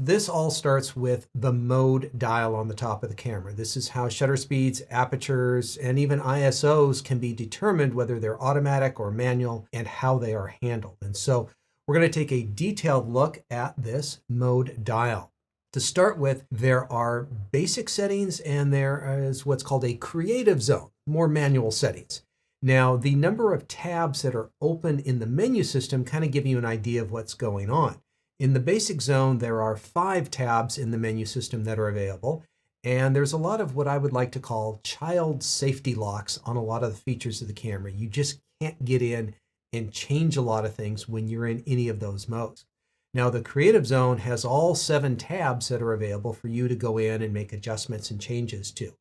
this all starts with the mode dial on the top of the camera. This is how shutter speeds, apertures, and even ISOs can be determined, whether they're automatic or manual, and how they are handled. And so we're going to take a detailed look at this mode dial. To start with, there are basic settings and there is what's called a creative zone, more manual settings. Now, the number of tabs that are open in the menu system kind of give you an idea of what's going on. In the basic zone, there are 5 tabs in the menu system that are available, and there's a lot of what I would like to call child safety locks on a lot of the features of the camera. You just can't get in and change a lot of things when you're in any of those modes. Now, the creative zone has all 7 tabs that are available for you to go in and make adjustments and changes to.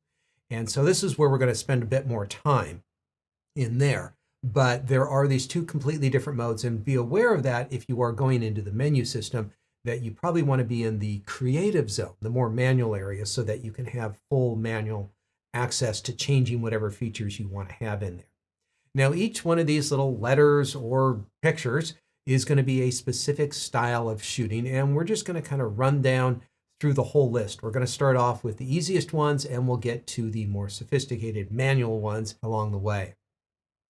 And so this is where we're going to spend a bit more time in there. But there are these 2 completely different modes, and be aware of that if you are going into the menu system, that you probably want to be in the creative zone, the more manual area, so that you can have full manual access to changing whatever features you want to have in there. Now, each one of these little letters or pictures is going to be a specific style of shooting, and we're just going to kind of run down through the whole list. We're going to start off with the easiest ones, and we'll get to the more sophisticated manual ones along the way.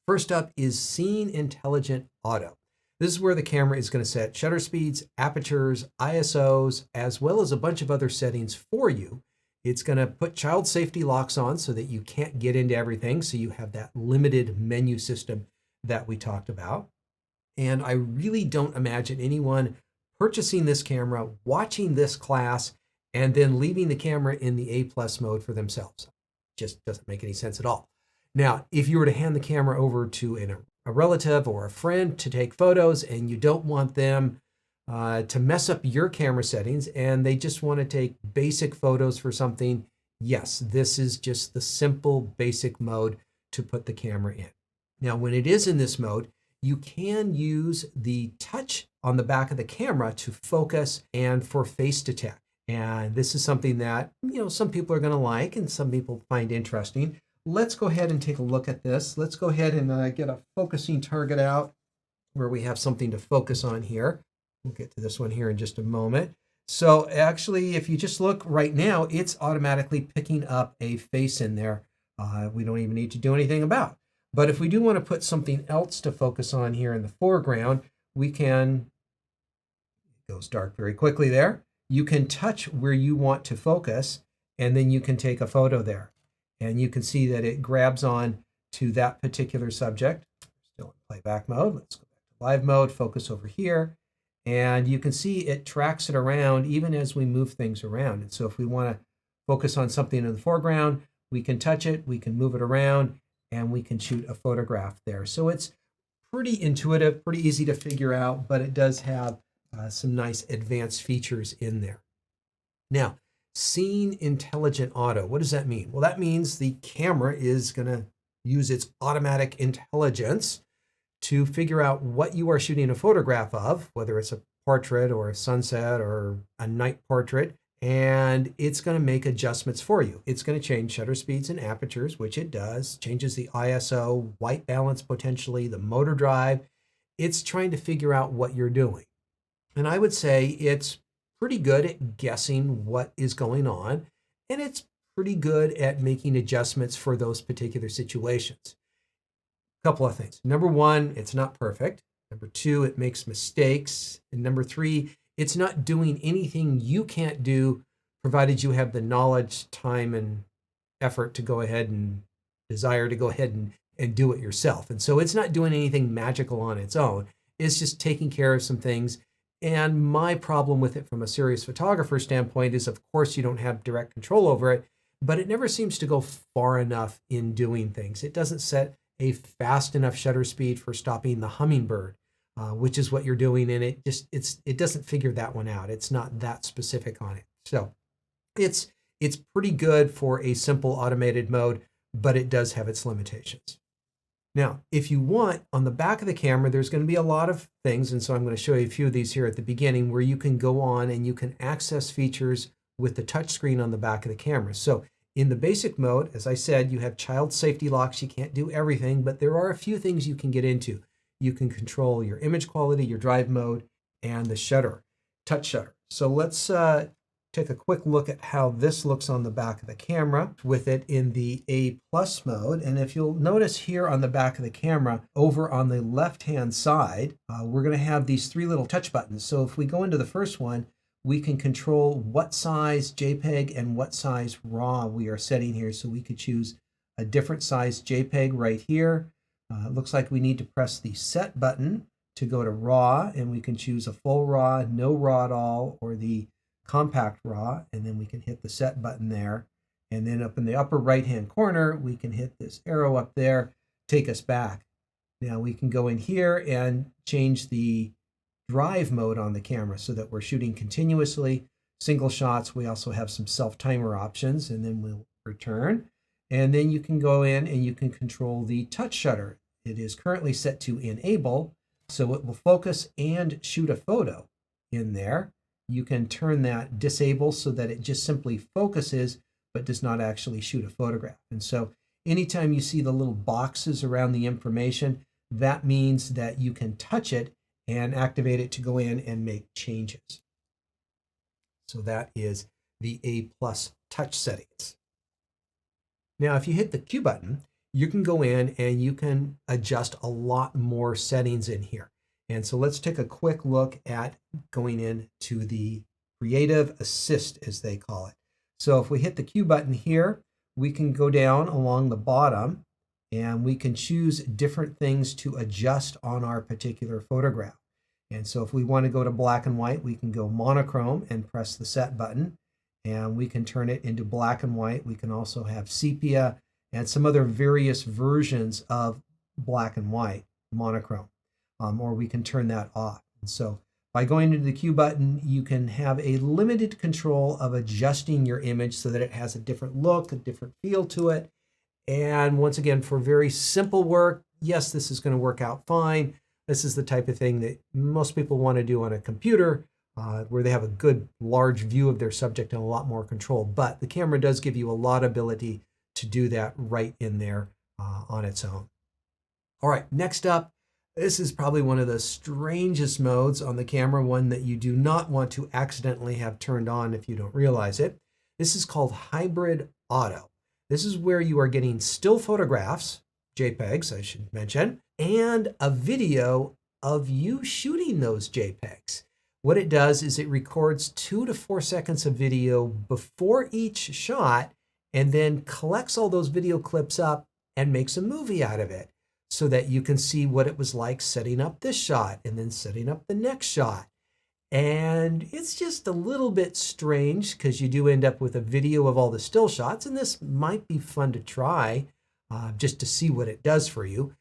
First up is Scene Intelligent Auto. This is where the camera is going to set shutter speeds, apertures, ISOs, as well as a bunch of other settings for you. It's going to put child safety locks on so that you can't get into everything, so you have that limited menu system that we talked about. And I really don't imagine anyone purchasing this camera, watching this class, and then leaving the camera in the A+ mode for themselves. Just doesn't make any sense at all. Now, if you were to hand the camera over to a relative or a friend to take photos, and you don't want them to mess up your camera settings, and they just want to take basic photos for something, yes, this is just the simple basic mode to put the camera in. Now, when it is in this mode, you can use the touch on the back of the camera to focus and for face detect. And this is something that, some people are going to like and some people find interesting. Let's go ahead and take a look at this. Let's go ahead and get a focusing target out where we have something to focus on here. We'll get to this one here in just a moment. So actually, if you just look right now, it's automatically picking up a face in there. We don't even need to do anything about. But if we do want to put something else to focus on here in the foreground, we can, it goes dark very quickly there. You can touch where you want to focus, and then you can take a photo there. And you can see that it grabs on to that particular subject. Still in playback mode. Let's go back to live mode, focus over here. And you can see it tracks it around even as we move things around. And so if we want to focus on something in the foreground, we can touch it, we can move it around, and we can shoot a photograph there. So it's pretty intuitive, pretty easy to figure out, but it does have some nice advanced features in there. Now, Scene Intelligent Auto, what does that mean? Well, that means the camera is going to use its automatic intelligence to figure out what you are shooting a photograph of, whether it's a portrait or a sunset or a night portrait, and it's going to make adjustments for you. It's going to change shutter speeds and apertures, which it does, changes the ISO, white balance potentially, the motor drive. It's trying to figure out what you're doing. And I would say it's pretty good at guessing what is going on, and it's pretty good at making adjustments for those particular situations. A couple of things. Number one, it's not perfect. Number two, it makes mistakes. And number three, it's not doing anything you can't do, provided you have the knowledge, time, and effort to go ahead and desire to go ahead and do it yourself. And so it's not doing anything magical on its own. It's just taking care of some things. And my problem with it from a serious photographer standpoint is, of course, you don't have direct control over it, but it never seems to go far enough in doing things. It doesn't set a fast enough shutter speed for stopping the hummingbird, which is what you're doing, and it doesn't figure that one out. It's not that specific on it. So it's pretty good for a simple automated mode, but it does have its limitations. Now, if you want, on the back of the camera, there's going to be a lot of things, and so I'm going to show you a few of these here at the beginning where you can go on and you can access features with the touch screen on the back of the camera. So in the basic mode, as I said, you have child safety locks. You can't do everything, but there are a few things you can get into. You can control your image quality, your drive mode, and the shutter, touch shutter. So let's take a quick look at how this looks on the back of the camera with it in the A+ mode. And if you'll notice here on the back of the camera, over on the left-hand side, we're going to have these three little touch buttons. So if we go into the first one, we can control what size JPEG and what size RAW we are setting here. So we could choose a different size JPEG right here. It looks like we need to press the set button to go to RAW, and we can choose a full RAW, no RAW at all, or the compact RAW, and then we can hit the set button there. And then up in the upper right-hand corner, we can hit this arrow up there, take us back. Now we can go in here and change the drive mode on the camera so that we're shooting continuously, single shots. We also have some self-timer options, and then we'll return. And then you can go in and you can control the touch shutter. It is currently set to enable, so it will focus and shoot a photo in there. You can turn that disable so that it just simply focuses but does not actually shoot a photograph. And so anytime you see the little boxes around the information, that means that you can touch it and activate it to go in and make changes. So that is the A+ touch settings. Now, if you hit the Q button, you can go in and you can adjust a lot more settings in here. And so let's take a quick look at going into the Creative Assist, as they call it. So if we hit the Q button here, we can go down along the bottom and we can choose different things to adjust on our particular photograph. And so if we want to go to black and white, we can go monochrome and press the set button, and we can turn it into black and white. We can also have sepia and some other various versions of black and white monochrome, or we can turn that off. And so by going into the Q button, you can have a limited control of adjusting your image so that it has a different look, a different feel to it. And once again, for very simple work, yes, this is going to work out fine. This is the type of thing that most people want to do on a computer, where they have a good large view of their subject and a lot more control. But the camera does give you a lot of ability to do that right in there on its own. All right, next up, this is probably one of the strangest modes on the camera, one that you do not want to accidentally have turned on if you don't realize it. This is called Hybrid Auto. This is where you are getting still photographs, JPEGs I should mention, and a video of you shooting those JPEGs. What it does is it records 2 to 4 seconds of video before each shot and then collects all those video clips up and makes a movie out of it so that you can see what it was like setting up this shot and then setting up the next shot. And it's just a little bit strange because you do end up with a video of all the still shots, and this might be fun to try just to see what it does for you.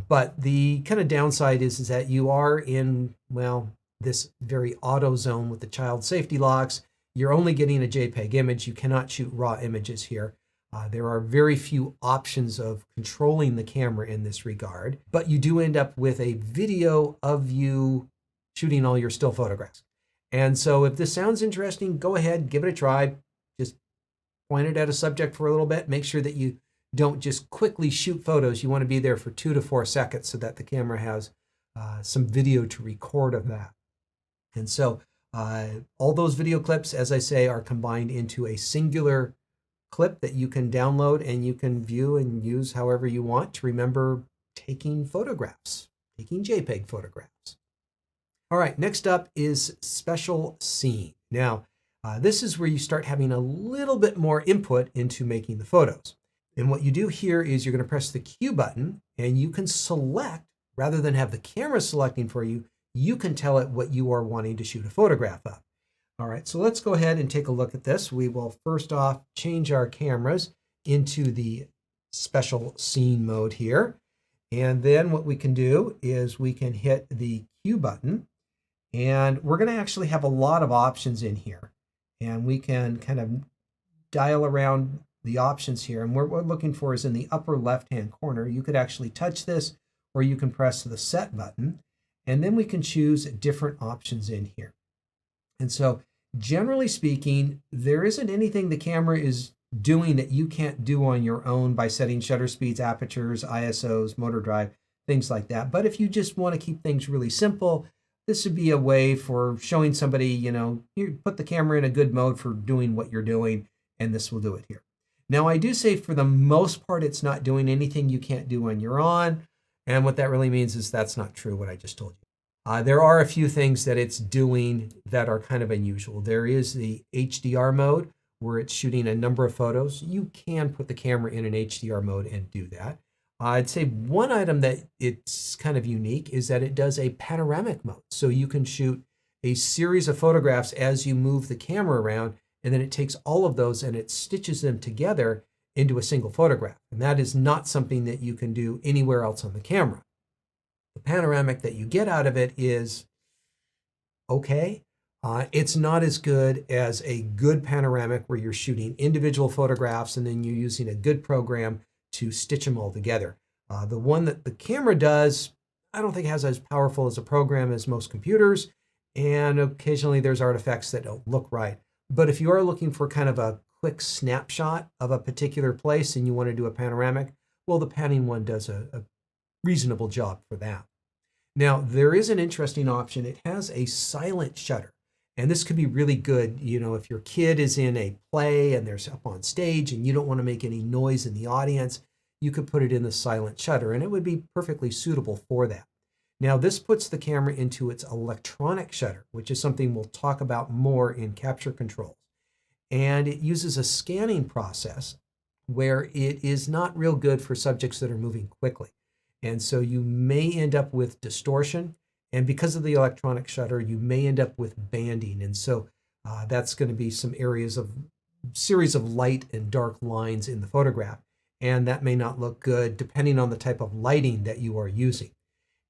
But the kind of downside is that you are in, well, this very auto zone with the child safety locks. You're only getting a JPEG image. You cannot shoot raw images here. There are very few options of controlling the camera in this regard, but you do end up with a video of you shooting all your still photographs. And so if this sounds interesting, go ahead, give it a try. Just point it at a subject for a little bit. Make sure that you don't just quickly shoot photos. You want to be there for 2 to 4 seconds so that the camera has some video to record of that. And so all those video clips, as I say, are combined into a singular clip that you can download and you can view and use however you want to remember taking photographs, taking JPEG photographs. All right, next up is Special Scene. Now, this is where you start having a little bit more input into making the photos. And what you do here is you're going to press the Q button and you can select, rather than have the camera selecting for you, you can tell it what you are wanting to shoot a photograph of. All right, so let's go ahead and take a look at this. We will first off change our cameras into the special scene mode here. And then what we can do is we can hit the Q button, and we're going to actually have a lot of options in here. And we can kind of dial around the options here. And what we're looking for is in the upper left-hand corner. You could actually touch this, or you can press the set button. And then we can choose different options in here. And so generally speaking, there isn't anything the camera is doing that you can't do on your own by setting shutter speeds, apertures, ISOs, motor drive, things like that. But if you just want to keep things really simple, this would be a way for showing somebody, you put the camera in a good mode for doing what you're doing, and this will do it here. Now, I do say for the most part, it's not doing anything you can't do when you're on. And what that really means is that's not true, what I just told you. There are a few things that it's doing that are kind of unusual. There is the HDR mode where it's shooting a number of photos. You can put the camera in an HDR mode and do that. I'd say one item that it's kind of unique is that it does a panoramic mode. So you can shoot a series of photographs as you move the camera around, and then it takes all of those and it stitches them together into a single photograph. And that is not something that you can do anywhere else on the camera. The panoramic that you get out of it is okay. It's not as good as a good panoramic where you're shooting individual photographs and then you're using a good program to stitch them all together. The one that the camera does, I don't think has as powerful as a program as most computers, and occasionally there's artifacts that don't look right. But if you are looking for kind of a quick snapshot of a particular place and you want to do a panoramic, well, the panning one does a reasonable job for that. Now, there is an interesting option. It has a silent shutter. And this could be really good, if your kid is in a play and they're up on stage and you don't want to make any noise in the audience, you could put it in the silent shutter and it would be perfectly suitable for that. Now, this puts the camera into its electronic shutter, which is something we'll talk about more in capture controls. And it uses a scanning process where it is not real good for subjects that are moving quickly. And so you may end up with distortion. And because of the electronic shutter, you may end up with banding. And so that's going to be some series of light and dark lines in the photograph. And that may not look good depending on the type of lighting that you are using.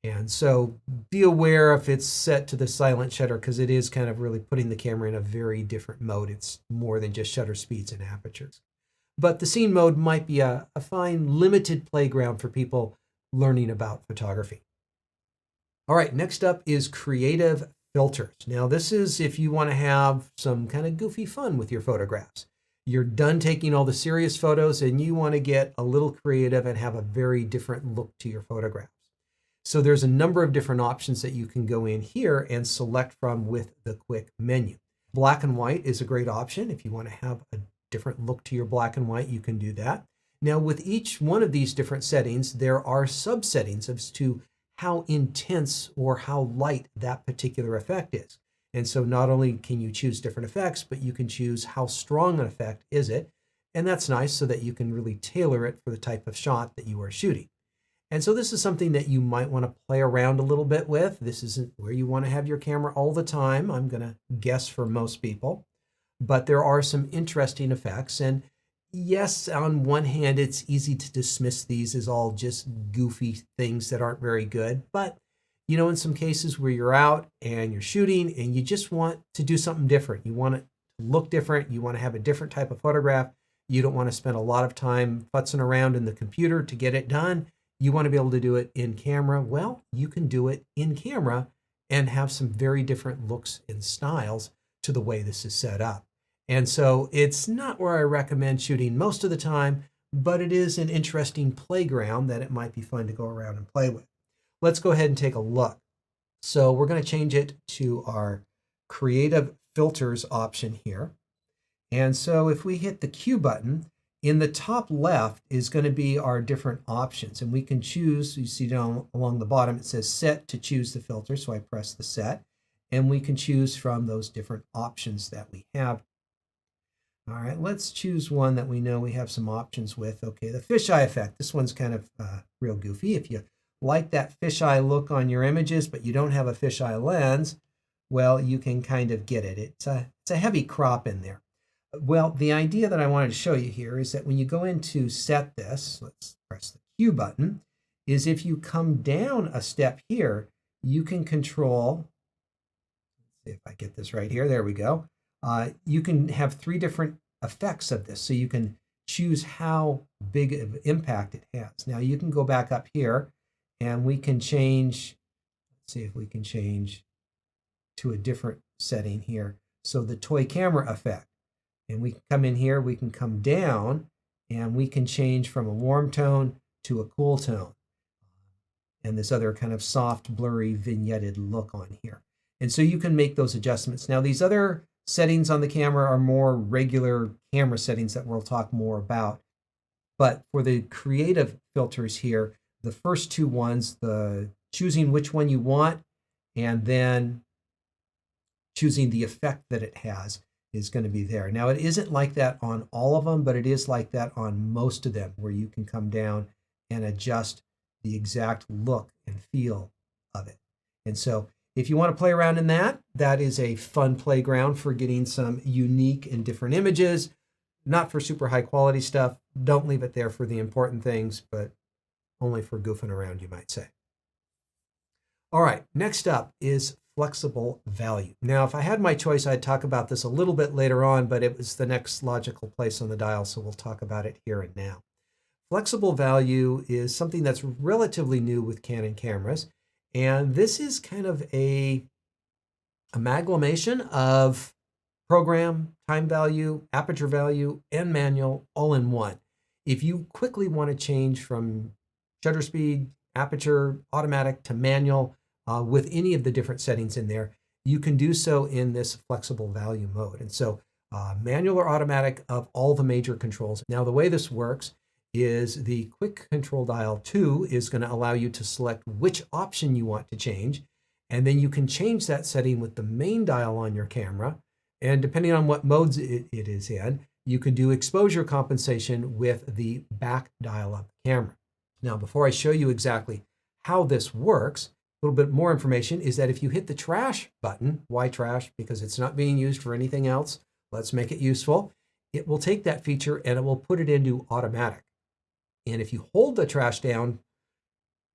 And so be aware if it's set to the silent shutter, because it is kind of really putting the camera in a very different mode. It's more than just shutter speeds and apertures. But the scene mode might be a fine limited playground for people learning about photography. All right, next up is creative filters. Now, this is if you want to have some kind of goofy fun with your photographs. You're done taking all the serious photos and you want to get a little creative and have a very different look to your photographs. So there's a number of different options that you can go in here and select from with the quick menu. Black and white is a great option. If you want to have a different look to your black and white, you can do that. Now, with each one of these different settings, there are subsettings as to how intense or how light that particular effect is. And so not only can you choose different effects, but you can choose how strong an effect is it. And that's nice so that you can really tailor it for the type of shot that you are shooting. And so this is something that you might want to play around a little bit with. This isn't where you want to have your camera all the time, I'm going to guess for most people. But there are some interesting effects. And yes, on one hand, it's easy to dismiss these as all just goofy things that aren't very good. But, in some cases where you're out and you're shooting and you just want to do something different, you want it to look different, you want to have a different type of photograph, you don't want to spend a lot of time futzing around in the computer to get it done, you want to be able to do it in camera, well, you can do it in camera and have some very different looks and styles to the way this is set up. And so it's not where I recommend shooting most of the time, but it is an interesting playground that it might be fun to go around and play with. Let's go ahead and take a look. So we're going to change it to our creative filters option here. And so if we hit the Q button, in the top left is going to be our different options. And we can choose, you see down along the bottom, it says set to choose the filter. So I press the set, and we can choose from those different options that we have. All right, let's choose one that we know we have some options with. Okay, the fisheye effect. This one's kind of real goofy. If you like that fisheye look on your images, but you don't have a fisheye lens, well, you can kind of get it. It's a heavy crop in there. Well, the idea that I wanted to show you here is that when you go into set this, let's press the Q button, is if you come down a step here, you can control, let's see if I get this right here, there we go. You can have 3 different effects of this. So you can choose how big of impact it has. Now you can go back up here and we can change, let's see if we can change to a different setting here. So the toy camera effect. And we can come in here, we can come down, and we can change from a warm tone to a cool tone. And this other kind of soft, blurry, vignetted look on here. And so you can make those adjustments. Now, these other settings on the camera are more regular camera settings that we'll talk more about. But for the creative filters here, the first two ones, the choosing which one you want and then choosing the effect that it has, is going to be there. Now, it isn't like that on all of them, but it is like that on most of them, where you can come down and adjust the exact look and feel of it. And so if you want to play around in that, that is a fun playground for getting some unique and different images. Not for super high quality stuff. Don't leave it there for the important things, but only for goofing around, you might say. All right, next up is flexible value. Now, if I had my choice, I'd talk about this a little bit later on, but it was the next logical place on the dial, so we'll talk about it here and now. Flexible value is something that's relatively new with Canon cameras, and this is kind of a amalgamation of program, time value, aperture value, and manual all in one. If you quickly want to change from shutter speed, aperture, automatic to manual with any of the different settings in there, you can do so in this flexible value mode. And so manual or automatic of all the major controls. Now, the way this works is the quick control dial 2 is going to allow you to select which option you want to change. And then you can change that setting with the main dial on your camera. And depending on what modes it is in, you can do exposure compensation with the back dial of the camera. Now, before I show you exactly how this works, a little bit more information is that if you hit the trash button, why trash? Because it's not being used for anything else. Let's make it useful. It will take that feature and it will put it into automatic. And if you hold the trash down,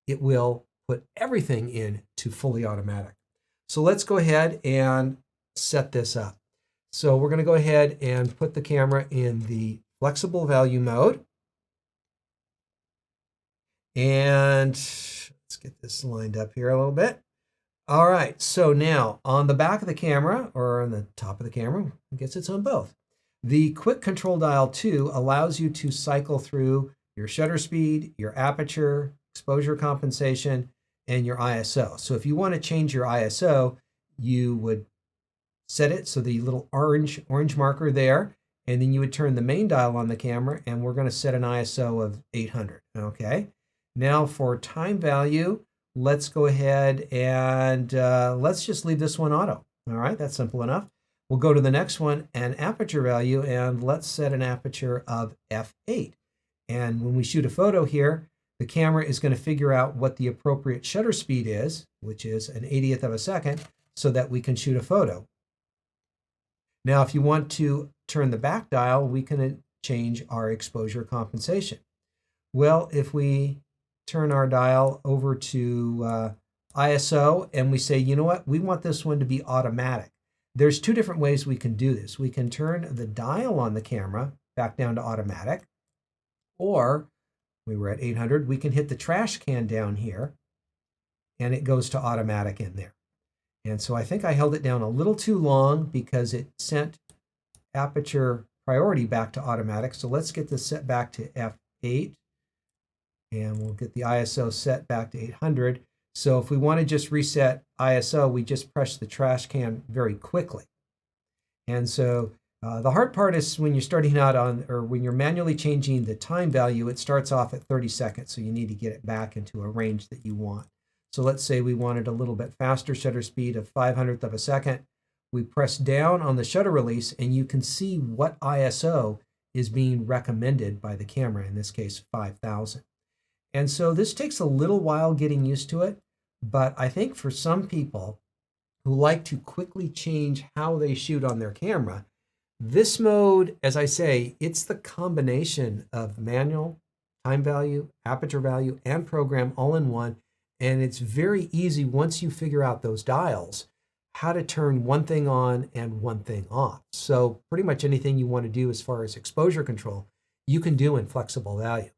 it will put everything into fully automatic. So let's go ahead and set this up. So we're going to go ahead and put the camera in the flexible value mode. And let's get this lined up here a little bit. All right, so now on the back of the camera, or on the top of the camera, I guess it's on both. The quick control dial 2 allows you to cycle through your shutter speed, your aperture, exposure compensation, and your ISO. So if you want to change your ISO, you would set it, so the little orange marker there, and then you would turn the main dial on the camera, and we're going to set an ISO of 800, okay? Now for time value, let's go ahead and let's just leave this one auto. All right, that's simple enough. We'll go to the next one, an aperture value, and let's set an aperture of f8. And when we shoot a photo here, the camera is going to figure out what the appropriate shutter speed is, which is an 80th of a second, so that we can shoot a photo. Now, if you want to turn the back dial, we can change our exposure compensation. Well, if we turn our dial over to ISO and we say, you know what, we want this one to be automatic. There's two different ways we can do this. We can turn the dial on the camera back down to automatic, or we were at 800, we can hit the trash can down here and it goes to automatic in there. And so I think I held it down a little too long because it sent aperture priority back to automatic. So let's get this set back to f8 and we'll get the ISO set back to 800. So if we want to just reset ISO, we just press the trash can very quickly. And so the hard part is when you're starting out on, or when you're manually changing the time value, it starts off at 30 seconds. So you need to get it back into a range that you want. So let's say we wanted a little bit faster shutter speed of 500th of a second. We press down on the shutter release and you can see what ISO is being recommended by the camera, in this case 5,000. And so this takes a little while getting used to it, but I think for some people who like to quickly change how they shoot on their camera, this mode, as I say, it's the combination of manual, time value, aperture value, and program all in one. And it's very easy once you figure out those dials, how to turn one thing on and one thing off. So pretty much anything you want to do as far as exposure control, you can do in flexible value.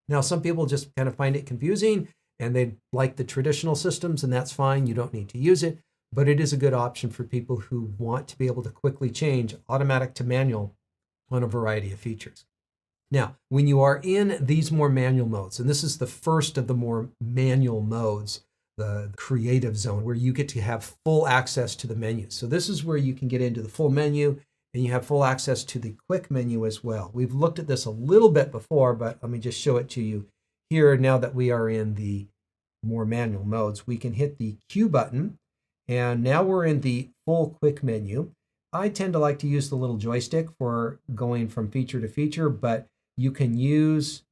Now, some people just kind of find it confusing and they like the traditional systems, and that's fine. You don't need to use it, but it is a good option for people who want to be able to quickly change automatic to manual on a variety of features. Now, when you are in these more manual modes, and this is the first of the more manual modes the creative zone where you get to have full access to the menu. So this is where you can get into the full menu and you have full access to the quick menu as well. We've looked at this a little bit before, but let me just show it to you here now that we are in the more manual modes. We can hit the Q button and now we're in the full quick menu. I tend to like to use the little joystick for going from feature to feature, but you can use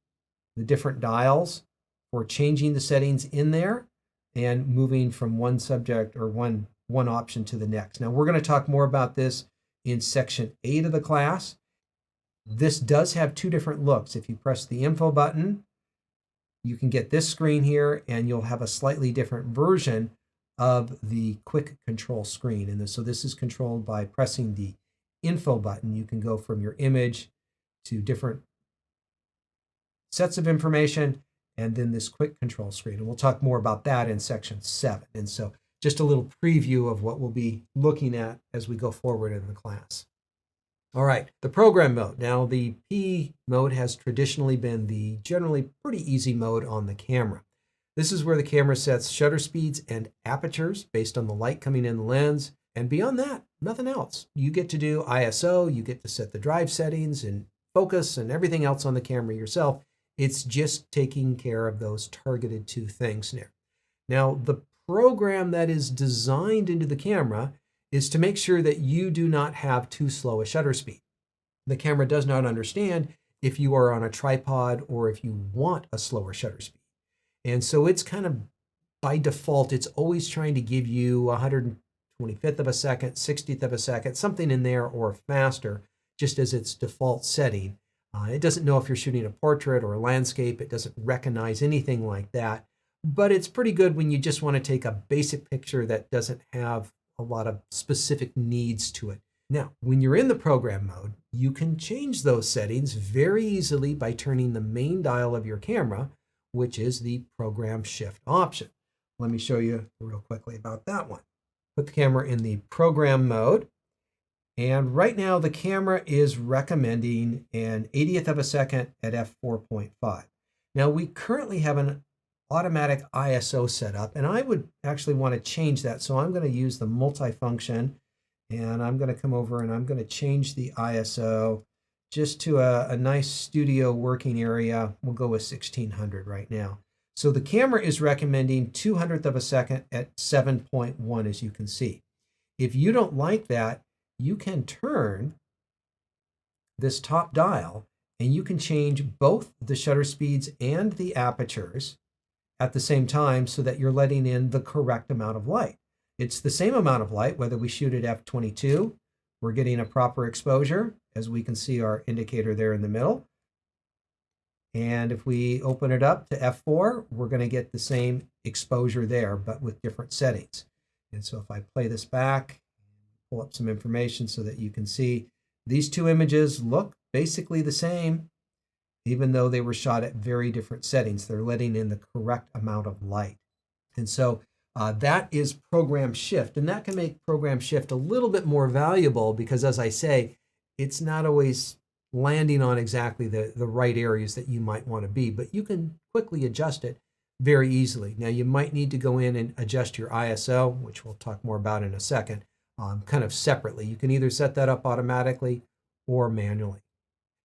the different dials for changing the settings in there and moving from one subject or one option to the next. Now we're going to talk more about this in section 8 of the class. This does have two different looks. If you press the info button, you can get this screen here and you'll have a slightly different version of the quick control screen. And so this is controlled by pressing the info button. You can go from your image to different sets of information and then this quick control screen. And we'll talk more about that in section 7. And so just a little preview of what we'll be looking at as we go forward in the class. All right, the program mode. Now the P mode has traditionally been the generally pretty easy mode on the camera. This is where the camera sets shutter speeds and apertures based on the light coming in the lens. And beyond that, nothing else. You get to do ISO, you get to set the drive settings and focus and everything else on the camera yourself. It's just taking care of those targeted two things there. Now, the program that is designed into the camera is to make sure that you do not have too slow a shutter speed. The camera does not understand if you are on a tripod or if you want a slower shutter speed. And so it's kind of by default, it's always trying to give you 125th of a second, 60th of a second, something in there or faster, just as its default setting. It doesn't know if you're shooting a portrait or a landscape. It doesn't recognize anything like that. But it's pretty good when you just want to take a basic picture that doesn't have a lot of specific needs to it. Now, when you're in the program mode, you can change those settings very easily by turning the main dial of your camera, which is the program shift option. Let me show you real quickly about that one. Put the camera in the program mode. And right now the camera is recommending an 80th of a second at f4.5. Now we currently have an automatic ISO set up and I would actually want to change that. So I'm going to use the multifunction and I'm going to come over and I'm going to change the ISO just to a nice studio working area. We'll go with 1600 right now. So the camera is recommending 200th of a second at 7.1 as you can see. If you don't like that, you can turn this top dial and you can change both the shutter speeds and the apertures at the same time so that you're letting in the correct amount of light. It's the same amount of light whether we shoot at f22, we're getting a proper exposure, as we can see our indicator there in the middle. And if we open it up to f4, we're going to get the same exposure there, but with different settings. And so if I play this back, pull up some information so that you can see these two images look basically the same, even though they were shot at very different settings. They're letting in the correct amount of light. And so that is program shift. And that can make program shift a little bit more valuable because, as I say, it's not always landing on exactly the right areas that you might want to be, but you can quickly adjust it very easily. Now, you might need to go in and adjust your ISO, which we'll talk more about in a second, kind of separately. You can either set that up automatically or manually.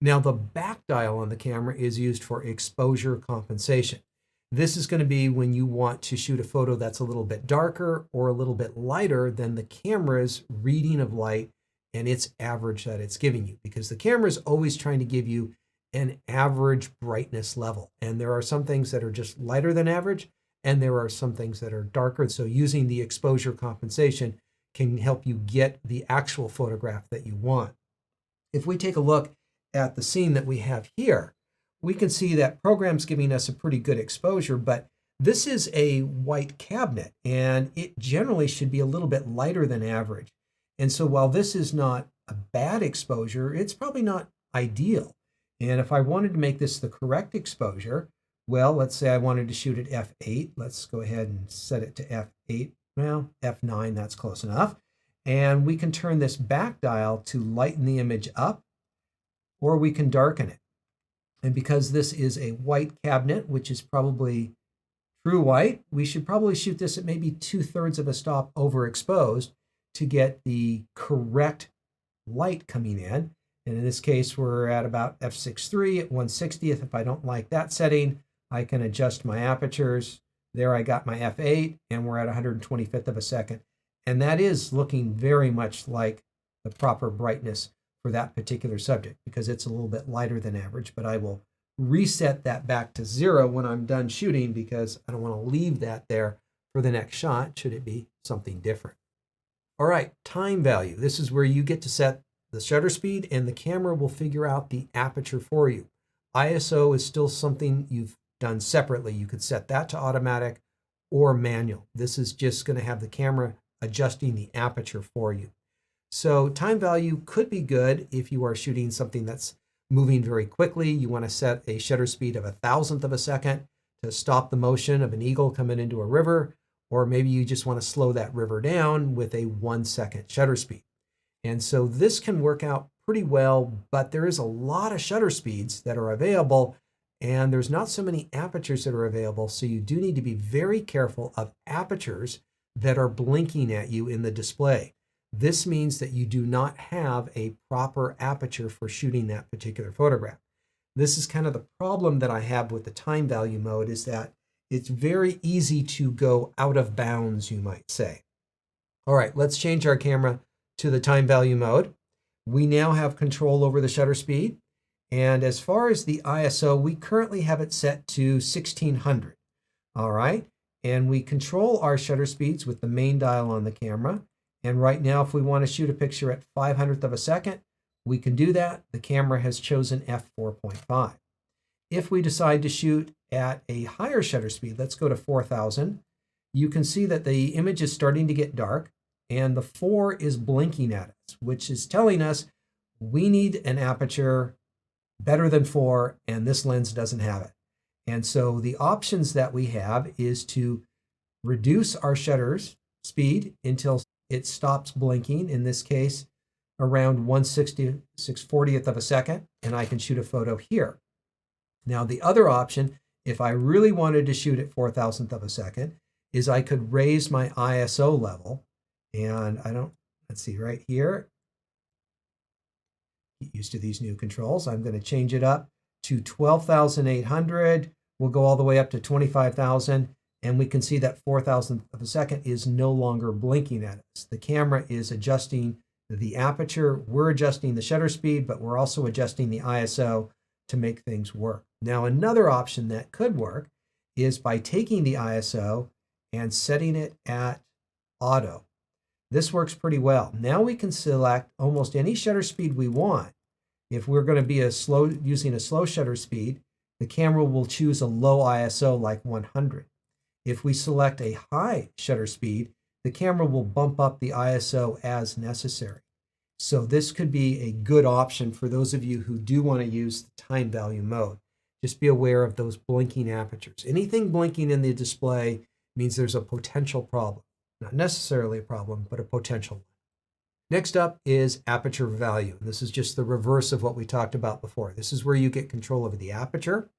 Now, the back dial on the camera is used for exposure compensation. This is going to be when you want to shoot a photo that's a little bit darker or a little bit lighter than the camera's reading of light and its average that it's giving you, because the camera is always trying to give you an average brightness level. And there are some things that are just lighter than average, and there are some things that are darker. So using the exposure compensation can help you get the actual photograph that you want. If we take a look at the scene that we have here, we can see that program's giving us a pretty good exposure, but this is a white cabinet and it generally should be a little bit lighter than average. And so while this is not a bad exposure, it's probably not ideal. And if I wanted to make this the correct exposure, well, let's say I wanted to shoot at f8. Let's go ahead and set it to f8. Well, f9, that's close enough. And we can turn this back dial to lighten the image up, or we can darken it. And because this is a white cabinet, which is probably true white, we should probably shoot this at maybe 2/3 of a stop overexposed to get the correct light coming in. And in this case, we're at about f6.3 at 1/60th. If I don't like that setting, I can adjust my apertures. There I got my f8, and we're at 125th of a second. And that is looking very much like the proper brightness for that particular subject because it's a little bit lighter than average, but I will reset that back to 0 when I'm done shooting because I don't want to leave that there for the next shot should it be something different. All right, time value. This is where you get to set the shutter speed and the camera will figure out the aperture for you. ISO is still something you've done separately. You could set that to automatic or manual. This is just going to have the camera adjusting the aperture for you. So time value could be good if you are shooting something that's moving very quickly. You want to set a shutter speed of 1,000th of a second to stop the motion of an eagle coming into a river, or maybe you just want to slow that river down with a 1-second shutter speed. And so this can work out pretty well, but there is a lot of shutter speeds that are available and there's not so many apertures that are available. So you do need to be very careful of apertures that are blinking at you in the display. This means that you do not have a proper aperture for shooting that particular photograph. This is kind of the problem that I have with the time value mode is that it's very easy to go out of bounds, you might say. All right, let's change our camera to the time value mode. We now have control over the shutter speed. And as far as the ISO, we currently have it set to 1600. All right, and we control our shutter speeds with the main dial on the camera. And right now, if we want to shoot a picture at 500th of a second, we can do that. The camera has chosen f4.5. If we decide to shoot at a higher shutter speed, let's go to 4000, you can see that the image is starting to get dark and the 4 is blinking at us, which is telling us we need an aperture better than 4 and this lens doesn't have it. And so the options that we have is to reduce our shutters speed until it stops blinking, in this case, around 1/640th of a second, and I can shoot a photo here. Now, the other option, if I really wanted to shoot at 4,000th of a second, is I could raise my ISO level, and let's see, right here, get used to these new controls. I'm going to change it up to 12,800. We'll go all the way up to 25,000. And we can see that 4,000th of a second is no longer blinking at us. The camera is adjusting the aperture. We're adjusting the shutter speed, but we're also adjusting the ISO to make things work. Now, another option that could work is by taking the ISO and setting it at auto. This works pretty well. Now we can select almost any shutter speed we want. If we're going to be using a slow shutter speed, the camera will choose a low ISO like 100. If we select a high shutter speed, the camera will bump up the ISO as necessary. So this could be a good option for those of you who do want to use the time value mode. Just be aware of those blinking apertures. Anything blinking in the display means there's a potential problem. Not necessarily a problem, but a potential one. Next up is aperture value. This is just the reverse of what we talked about before. This is where you get control over the aperture.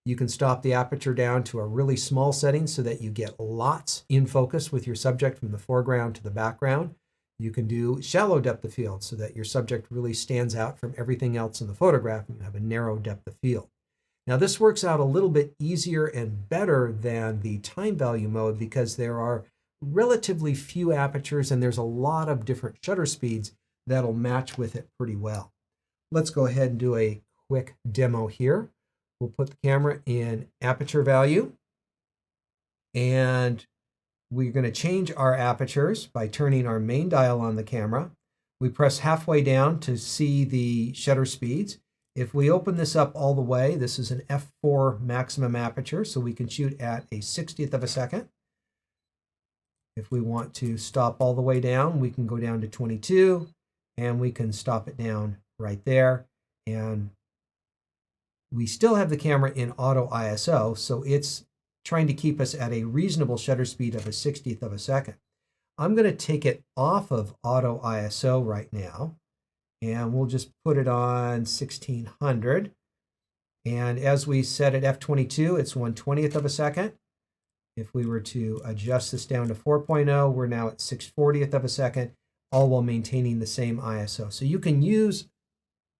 You can stop the aperture down to a really small setting so that you get lots in focus with your subject from the foreground to the background. You can do shallow depth of field so that your subject really stands out from everything else in the photograph and you have a narrow depth of field. Now this works out a little bit easier and better than the time value mode because there are relatively few apertures and there's a lot of different shutter speeds that'll match with it pretty well. Let's go ahead and do a quick demo here. We'll put the camera in aperture value and we're going to change our apertures by turning our main dial on the camera. We press halfway down to see the shutter speeds. If we open this up all the way, this is an f4 maximum aperture, so we can shoot at a 60th of a second. If we want to stop all the way down, we can go down to 22 and we can stop it down right there. And we still have the camera in auto ISO, so it's trying to keep us at a reasonable shutter speed of a 60th of a second. I'm going to take it off of auto ISO right now, and we'll just put it on 1600. And as we set at f22, it's 1/20th of a second. If we were to adjust this down to 4.0, we're now at 6/40th of a second, all while maintaining the same ISO. So you can use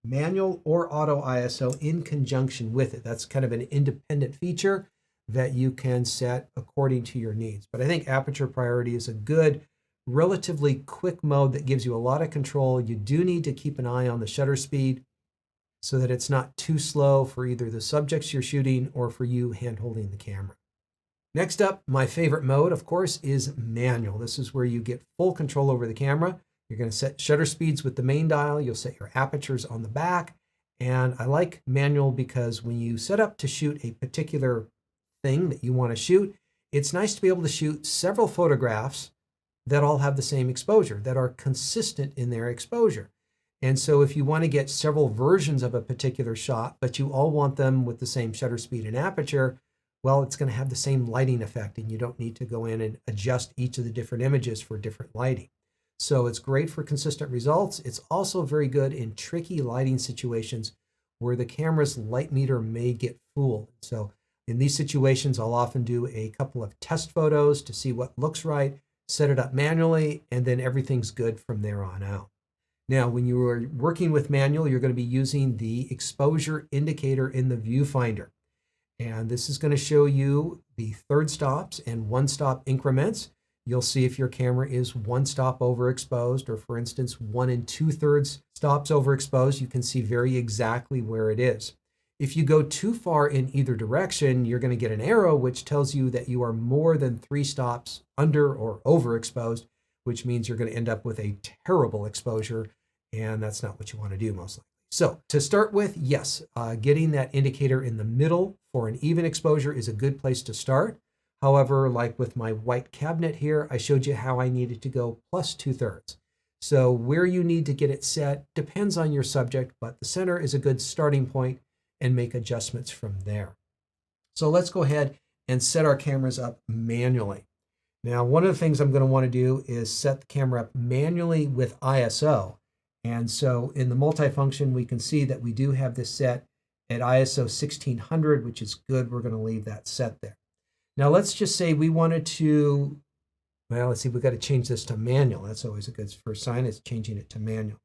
manual or auto ISO in conjunction with it. That's kind of an independent feature that you can set according to your needs. But I think aperture priority is a good, relatively quick mode that gives you a lot of control. You do need to keep an eye on the shutter speed so that it's not too slow for either the subjects you're shooting or for you hand holding the camera. Next up, my favorite mode, of course, is manual. This is where you get full control over the camera. You're going to set shutter speeds with the main dial. You'll set your apertures on the back. And I like manual because when you set up to shoot a particular thing that you want to shoot, it's nice to be able to shoot several photographs that all have the same exposure, that are consistent in their exposure. And so if you want to get several versions of a particular shot, but you all want them with the same shutter speed and aperture, well, it's going to have the same lighting effect, and you don't need to go in and adjust each of the different images for different lighting. So it's great for consistent results. It's also very good in tricky lighting situations where the camera's light meter may get fooled. So in these situations, I'll often do a couple of test photos to see what looks right, set it up manually, and then everything's good from there on out. Now, when you are working with manual, you're going to be using the exposure indicator in the viewfinder. And this is going to show you the third stops and one stop increments. You'll see if your camera is one stop overexposed, or for instance, 1 2/3 stops overexposed, you can see very exactly where it is. If you go too far in either direction, you're going to get an arrow which tells you that you are more than 3 stops under or overexposed, which means you're going to end up with a terrible exposure, and that's not what you want to do most likely. So to start with, yes, getting that indicator in the middle for an even exposure is a good place to start. However, like with my white cabinet here, I showed you how I needed to go plus 2/3. So where you need to get it set depends on your subject, but the center is a good starting point and make adjustments from there. So let's go ahead and set our cameras up manually. Now, one of the things I'm going to want to do is set the camera up manually with ISO. And so in the multifunction, we can see that we do have this set at ISO 1600, which is good. We're going to leave that set there. Now, let's just say we wanted to, well, let's see, we've got to change this to manual. That's always a good first sign, is changing it to manual.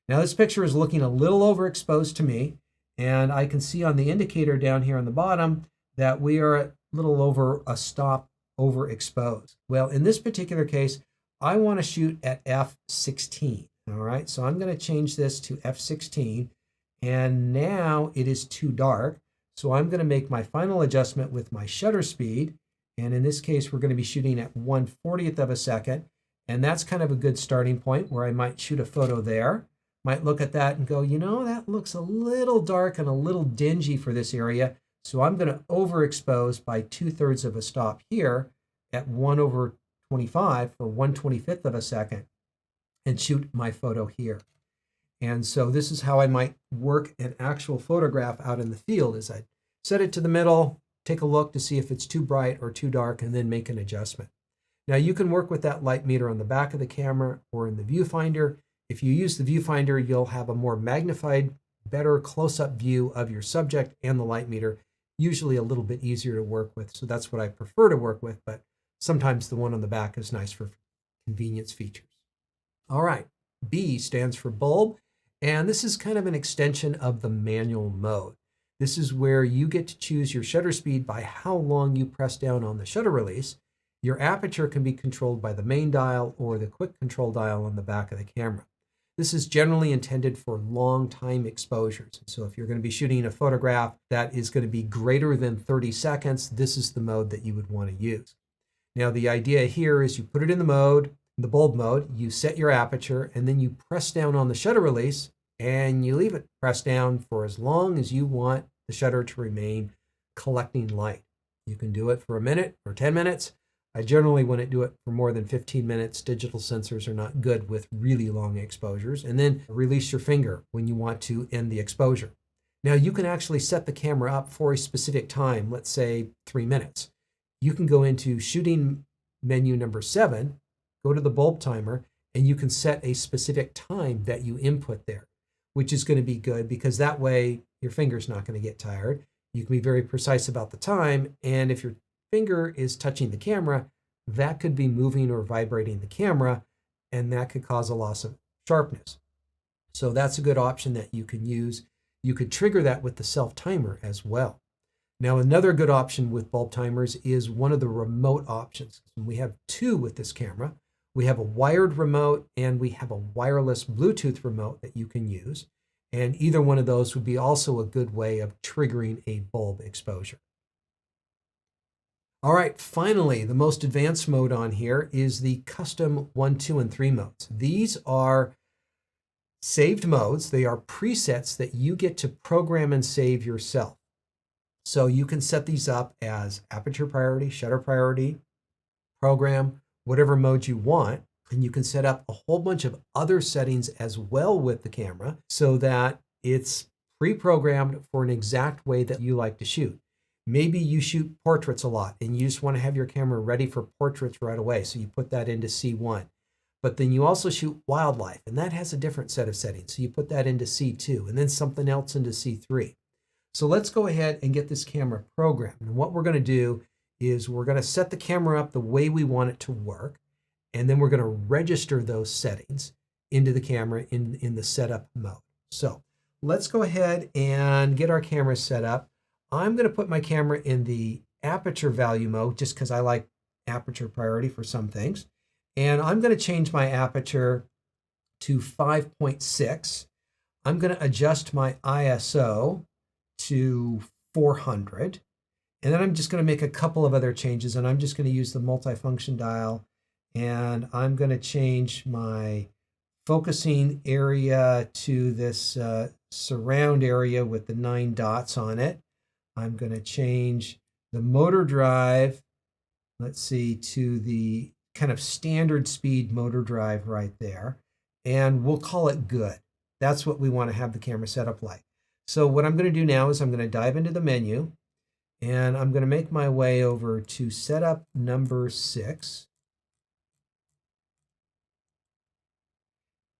Now, this picture is looking a little overexposed to me, and I can see on the indicator down here on the bottom that we are a little over a stop overexposed. Well, in this particular case, I want to shoot at f16. All right, so I'm going to change this to f16, and now it is too dark. So I'm going to make my final adjustment with my shutter speed, and in this case, we're going to be shooting at 1/40th of a second, and that's kind of a good starting point where I might shoot a photo there. Might look at that and go, you know, that looks a little dark and a little dingy for this area, so I'm going to overexpose by 2/3 of a stop here at 1/25 for 1/25th of a second, and shoot my photo here. And so this is how I might work an actual photograph out in the field, is I set it to the middle, take a look to see if it's too bright or too dark, and then make an adjustment. Now you can work with that light meter on the back of the camera or in the viewfinder. If you use the viewfinder, you'll have a more magnified, better close-up view of your subject and the light meter, usually a little bit easier to work with. So that's what I prefer to work with, but sometimes the one on the back is nice for convenience features. All right, B stands for bulb, and this is kind of an extension of the manual mode. This is where you get to choose your shutter speed by how long you press down on the shutter release. Your aperture can be controlled by the main dial or the quick control dial on the back of the camera. This is generally intended for long time exposures. So if you're going to be shooting a photograph that is going to be greater than 30 seconds, this is the mode that you would want to use. Now the idea here is you put it in the bulb mode, you set your aperture, and then you press down on the shutter release, and you leave it pressed down for as long as you want the shutter to remain collecting light. You can do it for a minute or 10 minutes. I generally wouldn't do it for more than 15 minutes. Digital sensors are not good with really long exposures. And then release your finger when you want to end the exposure. Now you can actually set the camera up for a specific time, let's say 3 minutes. You can go into shooting menu number 7, go to the bulb timer, and you can set a specific time that you input there, which is going to be good because that way your finger's not going to get tired. You can be very precise about the time, and if your finger is touching the camera, that could be moving or vibrating the camera, and that could cause a loss of sharpness. So that's a good option that you can use. You could trigger that with the self timer as well. Now, another good option with bulb timers is one of the remote options. We have two with this camera. We have a wired remote and we have a wireless Bluetooth remote that you can use. And either one of those would be also a good way of triggering a bulb exposure. All right, finally, the most advanced mode on here is the custom 1, 2, and 3 modes. These are saved modes. They are presets that you get to program and save yourself. So you can set these up as aperture priority, shutter priority, program, whatever mode you want. And you can set up a whole bunch of other settings as well with the camera so that it's pre-programmed for an exact way that you like to shoot. Maybe you shoot portraits a lot and you just want to have your camera ready for portraits right away. So you put that into C1. But then you also shoot wildlife, and that has a different set of settings. So you put that into C2 and then something else into C3. So let's go ahead and get this camera programmed. And what we're going to do is we're going to set the camera up the way we want it to work. And then we're going to register those settings into the camera in the setup mode. So let's go ahead and get our camera set up. I'm going to put my camera in the aperture value mode just because I like aperture priority for some things. And I'm going to change my aperture to 5.6. I'm going to adjust my ISO to 400. And then I'm just going to make a couple of other changes. And I'm just going to use the multifunction dial. And I'm going to change my focusing area to this surround area with the 9 dots on it. I'm going to change the motor drive, let's see, to the kind of standard speed motor drive right there. And we'll call it good. That's what we want to have the camera set up like. So what I'm going to do now is I'm going to dive into the menu and I'm going to make my way over to setup number 6.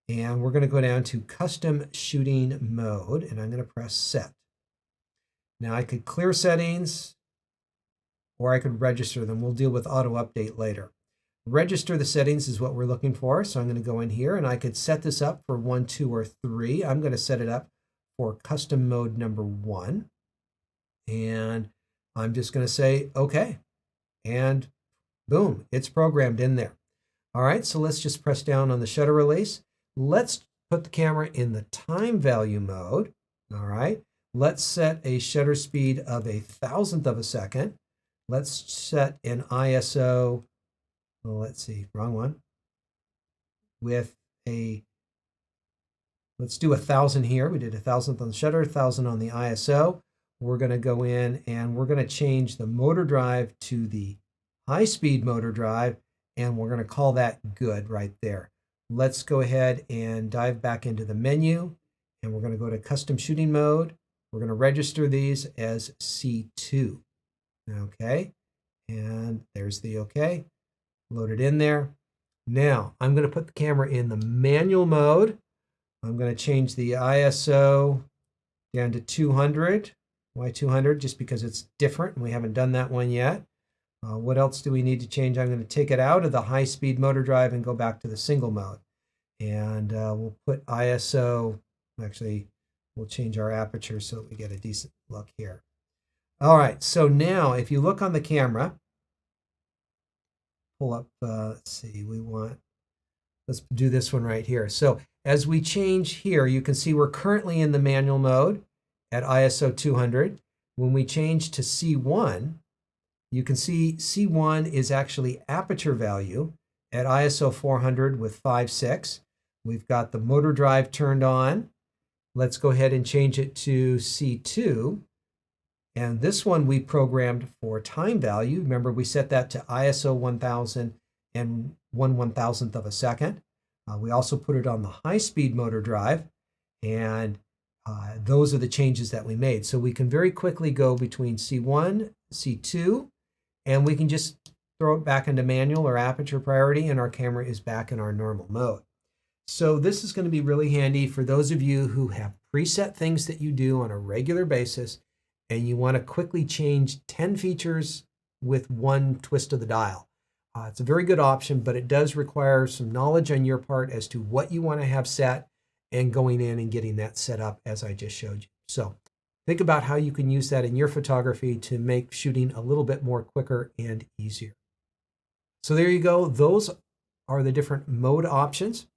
And we're going to go down to custom shooting mode and I'm going to press set. Now I could clear settings or I could register them. We'll deal with auto update later. Register the settings is what we're looking for. So I'm going to go in here and I could set this up for 1, 2, or 3. I'm going to set it up for custom mode number 1. And I'm just going to say, okay. And boom, it's programmed in there. All right, so let's just press down on the shutter release. Let's put the camera in the time value mode. All right. Let's set a shutter speed of 1,000th of a second. Let's set an ISO, well, let's see, wrong one. With let's do 1,000 here. We did 1,000th on the shutter, 1,000 on the ISO. We're going to go in and we're going to change the motor drive to the high speed motor drive. And we're going to call that good right there. Let's go ahead and dive back into the menu. And we're going to go to custom shooting mode. We're going to register these as C2. Okay, and there's the okay. Load it in there. Now, I'm going to put the camera in the manual mode. I'm going to change the ISO down to 200. Why 200? Just because it's different, and we haven't done that one yet. What else do we need to change? I'm going to take it out of the high-speed motor drive and go back to the single mode. And we'll put ISO, actually, we'll change our aperture so that we get a decent look here. All right, so now if you look on the camera, pull up, let's see, let's do this one right here. So as we change here, you can see we're currently in the manual mode at ISO 200. When we change to C1, you can see C1 is actually aperture value at ISO 400 with 5.6. We've got the motor drive turned on. Let's go ahead and change it to C2. And this one we programmed for time value. Remember, we set that to ISO 1000 and 1/1000th of a second. We also put it on the high-speed motor drive. And those are the changes that we made. So we can very quickly go between C1, C2, and we can just throw it back into manual or aperture priority, and our camera is back in our normal mode. So this is going to be really handy for those of you who have preset things that you do on a regular basis, and you want to quickly change 10 features with one twist of the dial. It's a very good option, but it does require some knowledge on your part as to what you want to have set and going in and getting that set up as I just showed you. So think about how you can use that in your photography to make shooting a little bit more quicker and easier. So there you go. Those are the different mode options.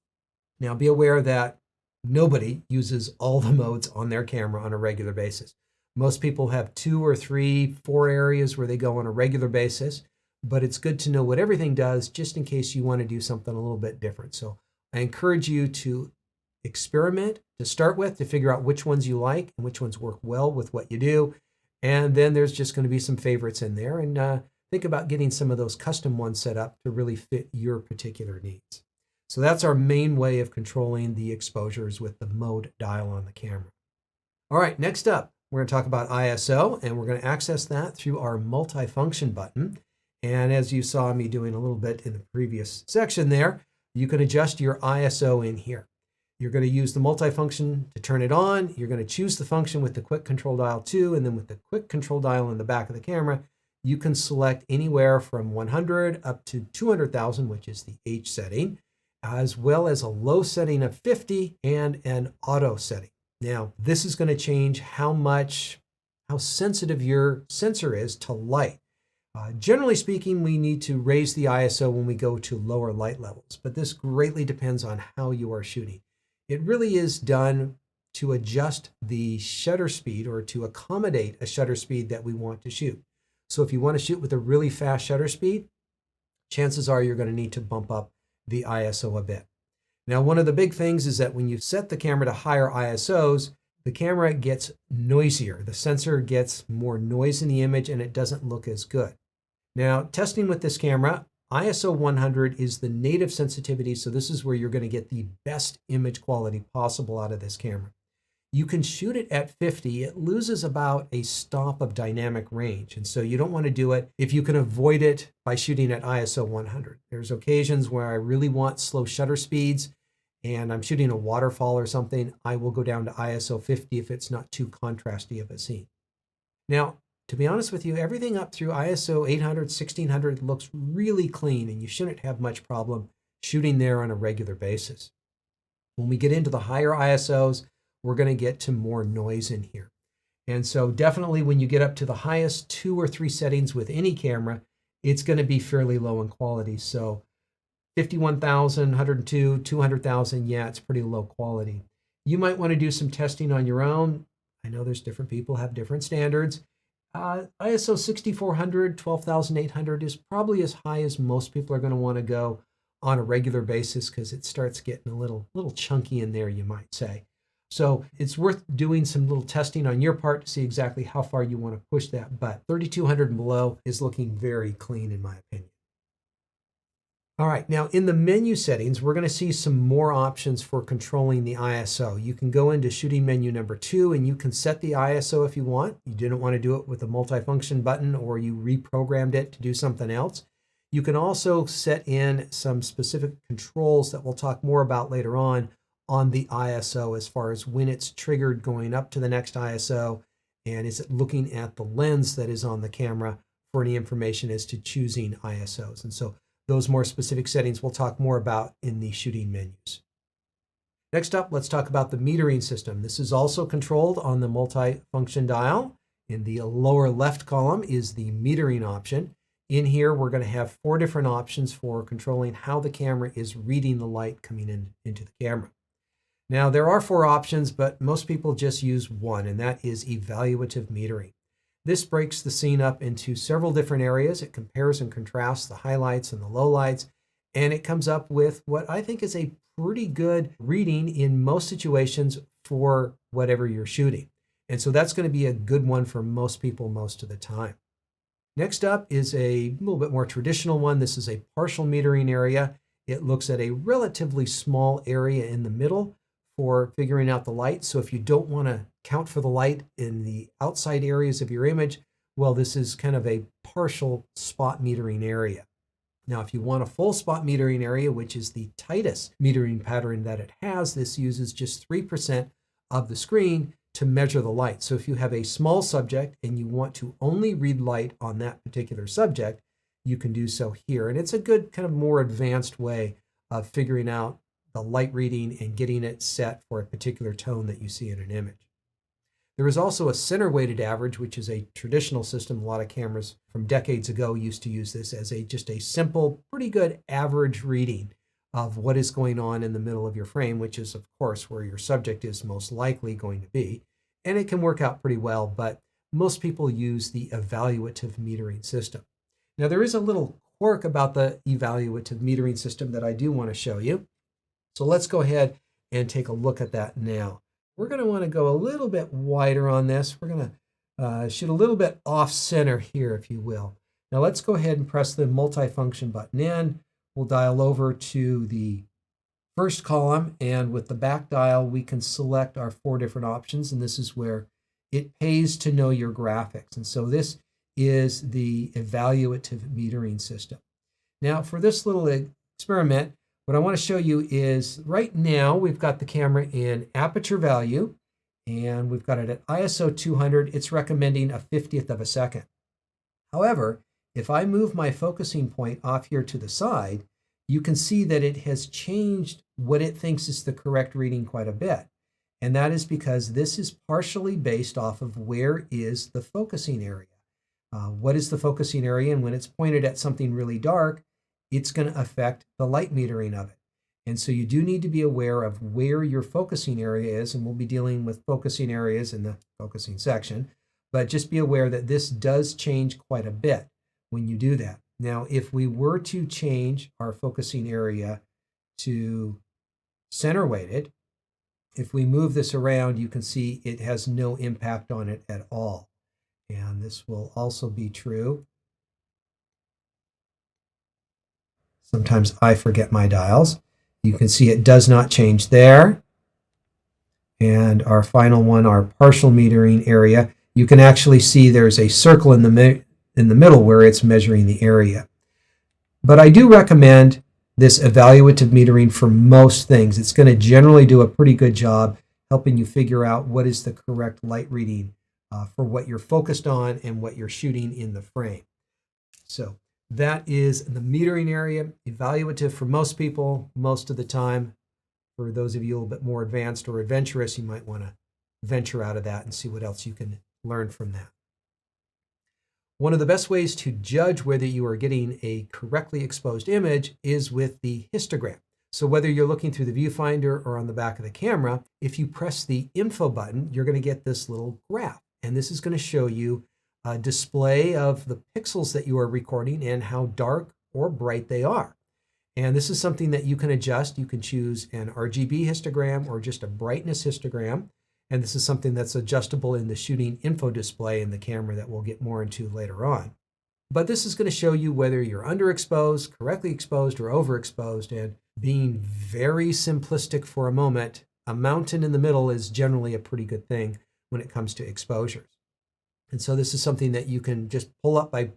Now be aware that nobody uses all the modes on their camera on a regular basis. Most people have 2 or 3, 4 areas where they go on a regular basis, but it's good to know what everything does just in case you want to do something a little bit different. So I encourage you to experiment to start with to figure out which ones you like and which ones work well with what you do. And then there's just going to be some favorites in there. And think about getting some of those custom ones set up to really fit your particular needs. So that's our main way of controlling the exposures with the mode dial on the camera. All right, next up, we're going to talk about ISO, and we're going to access that through our multifunction button. And as you saw me doing a little bit in the previous section there, you can adjust your ISO in here. You're going to use the multifunction to turn it on. You're going to choose the function with the quick control dial 2, and then with the quick control dial in the back of the camera, you can select anywhere from 100 up to 200,000, which is the H setting, as well as a low setting of 50 and an auto setting. Now, this is going to change how sensitive your sensor is to light. Generally speaking, we need to raise the ISO when we go to lower light levels, but this greatly depends on how you are shooting. It really is done to adjust the shutter speed or to accommodate a shutter speed that we want to shoot. So if you want to shoot with a really fast shutter speed, chances are you're going to need to bump up the ISO a bit. Now, one of the big things is that when you set the camera to higher ISOs, the camera gets noisier. The sensor gets more noise in the image and it doesn't look as good. Now, testing with this camera, ISO 100 is the native sensitivity, so this is where you're going to get the best image quality possible out of this camera. You can shoot it at 50, it loses about a stop of dynamic range, and so you don't want to do it if you can avoid it by shooting at ISO 100. There's occasions where I really want slow shutter speeds, and I'm shooting a waterfall or something, I will go down to ISO 50 if it's not too contrasty of a scene. Now, to be honest with you, everything up through ISO 800, 1600 looks really clean, and you shouldn't have much problem shooting there on a regular basis. When we get into the higher ISOs, we're going to get to more noise in here. And so definitely when you get up to the highest 2 or 3 settings with any camera, it's going to be fairly low in quality. So 51,000, 102, 200,000, yeah, it's pretty low quality. You might want to do some testing on your own. I know there's different people have different standards. ISO 6400, 12,800 is probably as high as most people are going to want to go on a regular basis because it starts getting a little chunky in there, you might say. So it's worth doing some little testing on your part to see exactly how far you want to push that. But 3200 and below is looking very clean in my opinion. All right, now in the menu settings, we're going to see some more options for controlling the ISO. You can go into shooting menu number 2 and you can set the ISO if you want. You didn't want to do it with the multifunction button or you reprogrammed it to do something else. You can also set in some specific controls that we'll talk more about later on the ISO as far as when it's triggered going up to the next ISO and is it looking at the lens that is on the camera for any information as to choosing ISOs. And so those more specific settings we'll talk more about in the shooting menus. Next up, let's talk about the metering system. This is also controlled on the multifunction dial. In the lower left column is the metering option. In here, we're going to have 4 different options for controlling how the camera is reading the light coming into the camera. Now, there are 4 options, but most people just use one, and that is evaluative metering. This breaks the scene up into several different areas. It compares and contrasts the highlights and the lowlights, and it comes up with what I think is a pretty good reading in most situations for whatever you're shooting. And so that's going to be a good one for most people most of the time. Next up is a little bit more traditional one. This is a partial metering area. It looks at a relatively small area in the middle for figuring out the light. So if you don't want to count for the light in the outside areas of your image, well, this is kind of a partial spot metering area. Now, if you want a full spot metering area, which is the tightest metering pattern that it has, this uses just 3% of the screen to measure the light. So if you have a small subject and you want to only read light on that particular subject, you can do so here. And it's a good kind of more advanced way of figuring out the light reading and getting it set for a particular tone that you see in an image. There is also a center weighted average, which is a traditional system. A lot of cameras from decades ago used to use this as just a simple, pretty good average reading of what is going on in the middle of your frame, which is, of course, where your subject is most likely going to be. And it can work out pretty well, but most people use the evaluative metering system. Now, there is a little quirk about the evaluative metering system that I do want to show you. So let's go ahead and take a look at that now. We're going to want to go a little bit wider on this. We're going to shoot a little bit off center here, if you will. Now let's go ahead and press the multifunction button in. We'll dial over to the first column, and with the back dial, we can select our 4 different options, and this is where it pays to know your graphics. And so this is the evaluative metering system. Now for this little experiment, what I want to show you is right now we've got the camera in aperture value and we've got it at ISO 200. It's recommending a 50th of a second. However, if I move my focusing point off here to the side, you can see that it has changed what it thinks is the correct reading quite a bit. And that is because this is partially based off of where is the focusing area. What is the focusing area? And when it's pointed at something really dark, it's going to affect the light metering of it. And so you do need to be aware of where your focusing area is, and we'll be dealing with focusing areas in the focusing section, but just be aware that this does change quite a bit when you do that. Now, if we were to change our focusing area to center weighted, if we move this around, you can see it has no impact on it at all. And this will also be true. Sometimes I forget my dials. You can see it does not change there. And our final one, our partial metering area, you can actually see there's a circle in the middle where it's measuring the area. But I do recommend this evaluative metering for most things. It's going to generally do a pretty good job helping you figure out what is the correct light reading for what you're focused on and what you're shooting in the frame. So that is the metering area, evaluative for most people, most of the time. For those of you a little bit more advanced or adventurous, you might want to venture out of that and see what else you can learn from that. One of the best ways to judge whether you are getting a correctly exposed image is with the histogram. So whether you're looking through the viewfinder or on the back of the camera, if you press the info button, you're going to get this little graph. And this is going to show you a display of the pixels that you are recording and how dark or bright they are. And this is something that you can adjust. You can choose an RGB histogram or just a brightness histogram. And this is something that's adjustable in the shooting info display in the camera that we'll get more into later on. But this is going to show you whether you're underexposed, correctly exposed, or overexposed. And being very simplistic for a moment, a mountain in the middle is generally a pretty good thing when it comes to exposures. And so this is something that you can just pull up by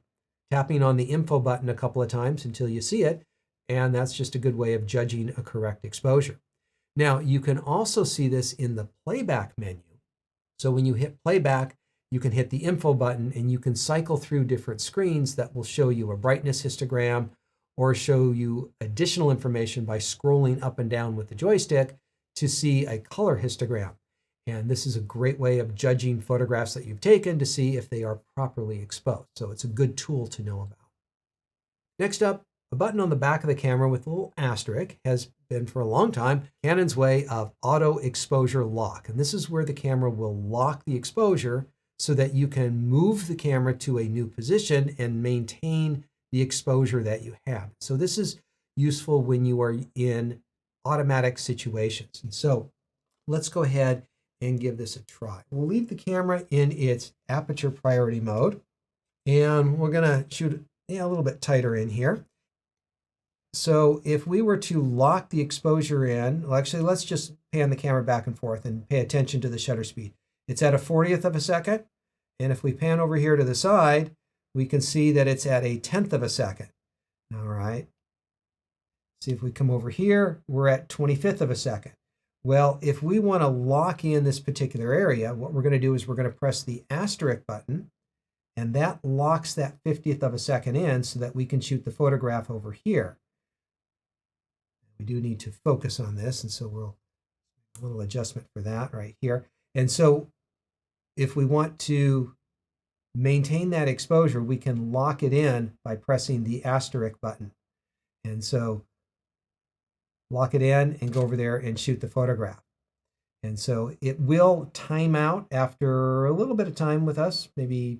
tapping on the info button a couple of times until you see it. And that's just a good way of judging a correct exposure. Now, you can also see this in the playback menu. So when you hit playback, you can hit the info button and you can cycle through different screens that will show you a brightness histogram or show you additional information by scrolling up and down with the joystick to see a color histogram. And this is a great way of judging photographs that you've taken to see if they are properly exposed. So it's a good tool to know about. Next up, a button on the back of the camera with a little asterisk has been for a long time Canon's way of auto exposure lock. And this is where the camera will lock the exposure so that you can move the camera to a new position and maintain the exposure that you have. So this is useful when you are in automatic situations. And so let's go ahead and give this a try. We'll leave the camera in its aperture priority mode, and we're going to shoot a little bit tighter in here. So if we were to lock the exposure in, well, actually, let's just pan the camera back and forth and pay attention to the shutter speed. It's at a 40th of a second. And if we pan over here to the side, we can see that it's at a 10th of a second. All right. See if we come over here, we're at 25th of a second. Well, if we want to lock in this particular area, what we're going to do is we're going to press the asterisk button, and that locks that 50th of a second in so that we can shoot the photograph over here. We do need to focus on this, and so we'll a little adjustment for that right here. And so if we want to maintain that exposure, we can lock it in by pressing the asterisk button. And so lock it in and go over there and shoot the photograph. And so it will time out after a little bit of time with us, maybe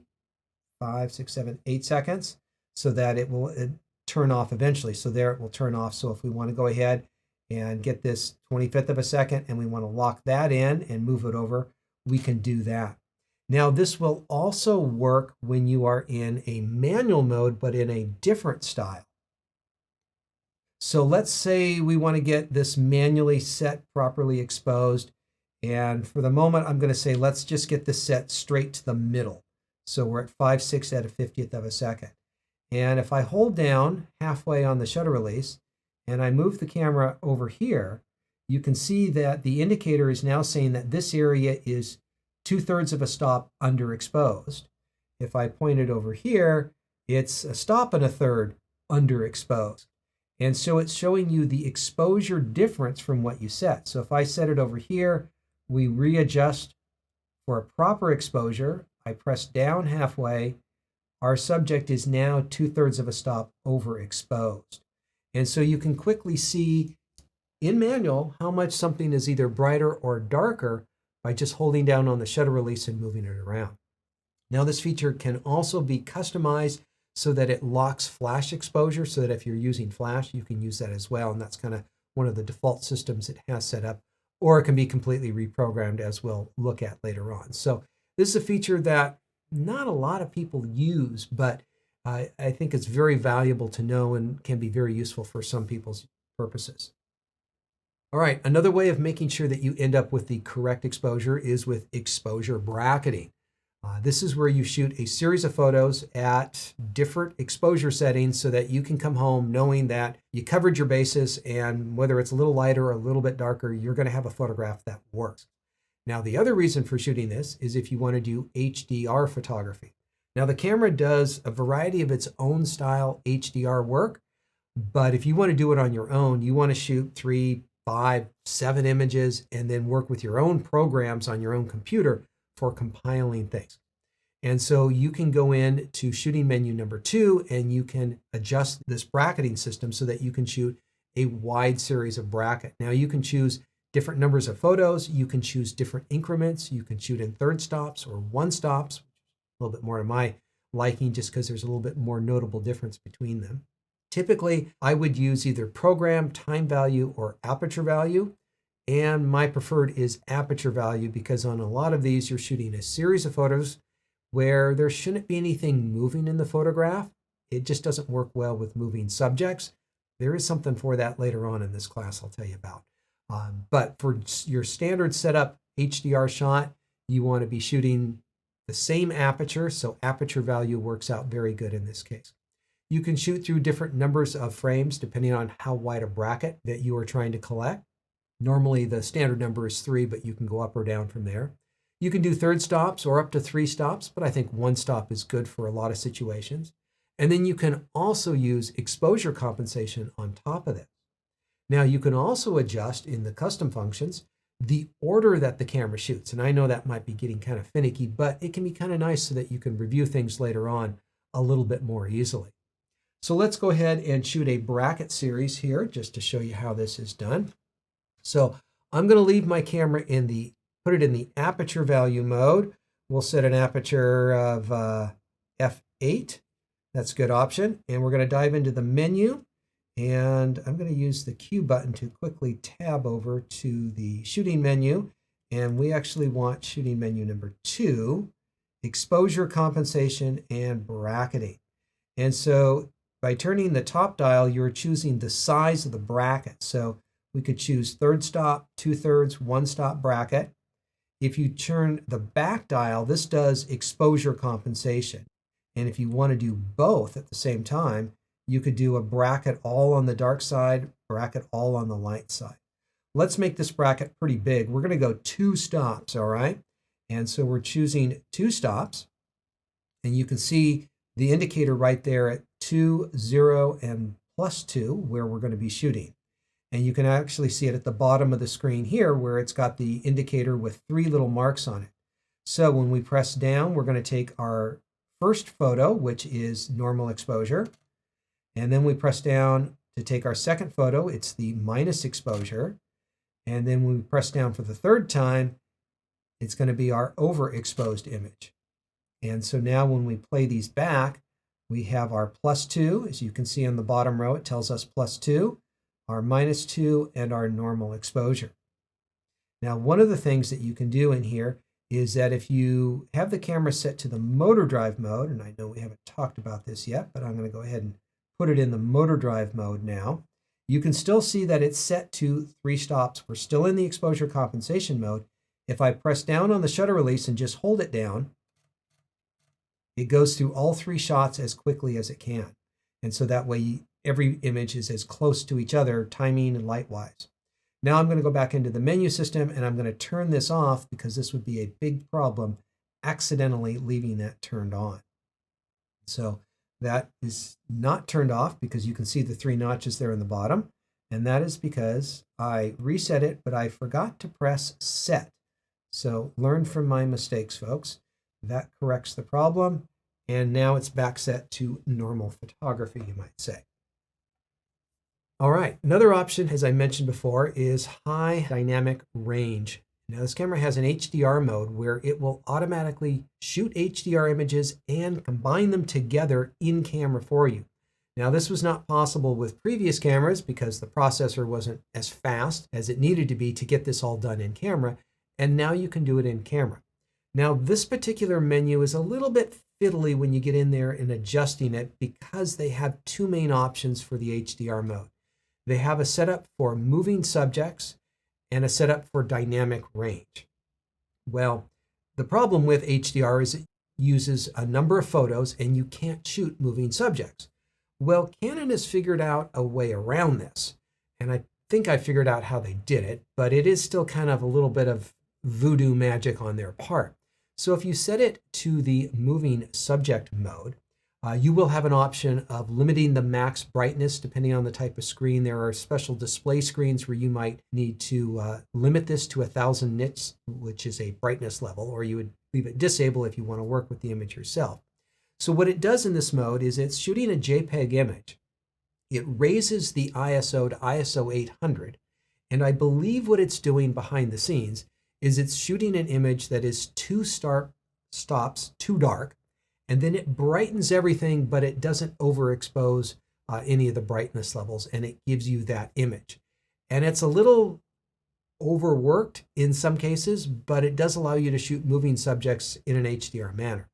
5, 6, 7, 8 seconds, so that it will turn off eventually. So there it will turn off. So if we want to go ahead and get this 25th of a second and we want to lock that in and move it over, we can do that. Now this will also work when you are in a manual mode, but in a different style. So let's say we want to get this manually set, properly exposed. And for the moment, I'm going to say, let's just get this set straight to the middle. So we're at 5/6 at a 50th of a second. And if I hold down halfway on the shutter release and I move the camera over here, you can see that the indicator is now saying that this area is 2/3 of a stop underexposed. If I point it over here, it's a stop and a third underexposed. And so it's showing you the exposure difference from what you set. So if I set it over here, we readjust for a proper exposure. I press down halfway. Our subject is now 2/3 of a stop overexposed. And so you can quickly see in manual how much something is either brighter or darker by just holding down on the shutter release and moving it around. Now this feature can also be customized so that it locks flash exposure, so that if you're using flash, you can use that as well. And that's kind of one of the default systems it has set up, or it can be completely reprogrammed, as we'll look at later on. So this is a feature that not a lot of people use, but I think it's very valuable to know and can be very useful for some people's purposes. All right, another way of making sure that you end up with the correct exposure is with exposure bracketing. This is where you shoot a series of photos at different exposure settings so that you can come home knowing that you covered your bases, and whether it's a little lighter or a little bit darker, you're going to have a photograph that works. Now, the other reason for shooting this is if you want to do HDR photography. Now, the camera does a variety of its own style HDR work, but if you want to do it on your own, you want to shoot 3, 5, 7 images and then work with your own programs on your own computer for compiling things. And so you can go in to shooting menu number 2 and you can adjust this bracketing system so that you can shoot a wide series of bracket. Now you can choose different numbers of photos, you can choose different increments, you can shoot in third stops or one stops, a little bit more to my liking just because there's a little bit more notable difference between them. Typically, I would use either program, time value, or aperture value. And my preferred is aperture value because on a lot of these, you're shooting a series of photos where there shouldn't be anything moving in the photograph. It just doesn't work well with moving subjects. There is something for that later on in this class I'll tell you about. But for your standard setup HDR shot, you want to be shooting the same aperture, so aperture value works out very good in this case. You can shoot through different numbers of frames depending on how wide a bracket that you are trying to collect. Normally the standard number is 3, but you can go up or down from there. You can do third stops or up to 3 stops, but I think 1 stop is good for a lot of situations. And then you can also use exposure compensation on top of this. Now you can also adjust in the custom functions the order that the camera shoots. And I know that might be getting kind of finicky, but it can be kind of nice so that you can review things later on a little bit more easily. So let's go ahead and shoot a bracket series here just to show you how this is done. So I'm going to leave my camera put it in the aperture value mode. We'll set an aperture of f8. That's a good option. And we're going to dive into the menu. And I'm going to use the Q button to quickly tab over to the shooting menu. And we actually want shooting menu number 2, exposure compensation and bracketing. And so by turning the top dial, you're choosing the size of the bracket. So we could choose third stop, 2/3, 1 stop bracket. If you turn the back dial, this does exposure compensation. And if you want to do both at the same time, you could do a bracket all on the dark side, bracket all on the light side. let's make this bracket pretty big. We're going to go 2 stops, all right? And so we're choosing 2 stops. And you can see the indicator right there at 2, 0, and +2, where we're going to be shooting. And you can actually see it at the bottom of the screen here, where it's got the indicator with 3 little marks on it. So when we press down, we're going to take our first photo, which is normal exposure. And then we press down to take our second photo, it's the minus exposure. And then when we press down for the third time, it's going to be our overexposed image. And so now when we play these back, we have our +2, as you can see on the bottom row, it tells us +2, our -2, and our normal exposure. Now, one of the things that you can do in here is that if you have the camera set to the motor drive mode, and I know we haven't talked about this yet, but I'm going to go ahead and put it in the motor drive mode now, you can still see that it's set to 3 stops. We're still in the exposure compensation mode. If I press down on the shutter release and just hold it down, it goes through all 3 shots as quickly as it can. And so that way every image is as close to each other, timing and light-wise. Now I'm going to go back into the menu system and I'm going to turn this off because this would be a big problem accidentally leaving that turned on. So that is not turned off because you can see the 3 notches there in the bottom. And that is because I reset it, but I forgot to press set. So learn from my mistakes, folks. That corrects the problem. And now it's back set to normal photography, you might say. All right, another option, as I mentioned before, is high dynamic range. Now this camera has an HDR mode where it will automatically shoot HDR images and combine them together in camera for you. Now this was not possible with previous cameras because the processor wasn't as fast as it needed to be to get this all done in camera, and now you can do it in camera. Now this particular menu is a little bit fiddly when you get in there and adjusting it because they have 2 main options for the HDR mode. They have a setup for moving subjects and a setup for dynamic range. Well, the problem with HDR is it uses a number of photos and you can't shoot moving subjects. Well, Canon has figured out a way around this, and I think I figured out how they did it, but it is still kind of a little bit of voodoo magic on their part. So if you set it to the moving subject mode, you will have an option of limiting the max brightness depending on the type of screen. There are special display screens where you might need to limit this to 1000 nits, which is a brightness level, or you would leave it disabled if you want to work with the image yourself. So what it does in this mode is it's shooting a JPEG image. It raises the ISO to ISO 800, and I believe what it's doing behind the scenes is it's shooting an image that is 2 stops too dark, and then it brightens everything, but it doesn't overexpose any of the brightness levels, and it gives you that image. And it's a little overworked in some cases, but it does allow you to shoot moving subjects in an HDR manner.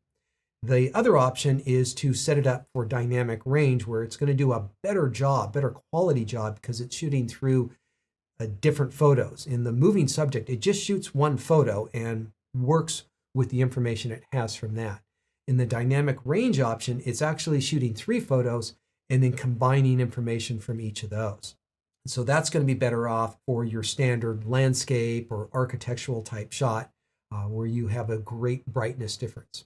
The other option is to set it up for dynamic range, where it's going to do a better job, better quality job, because it's shooting through different photos. In the moving subject, it just shoots 1 photo and works with the information it has from that. In the dynamic range option, it's actually shooting 3 photos and then combining information from each of those. So that's going to be better off for your standard landscape or architectural type shot where you have a great brightness difference.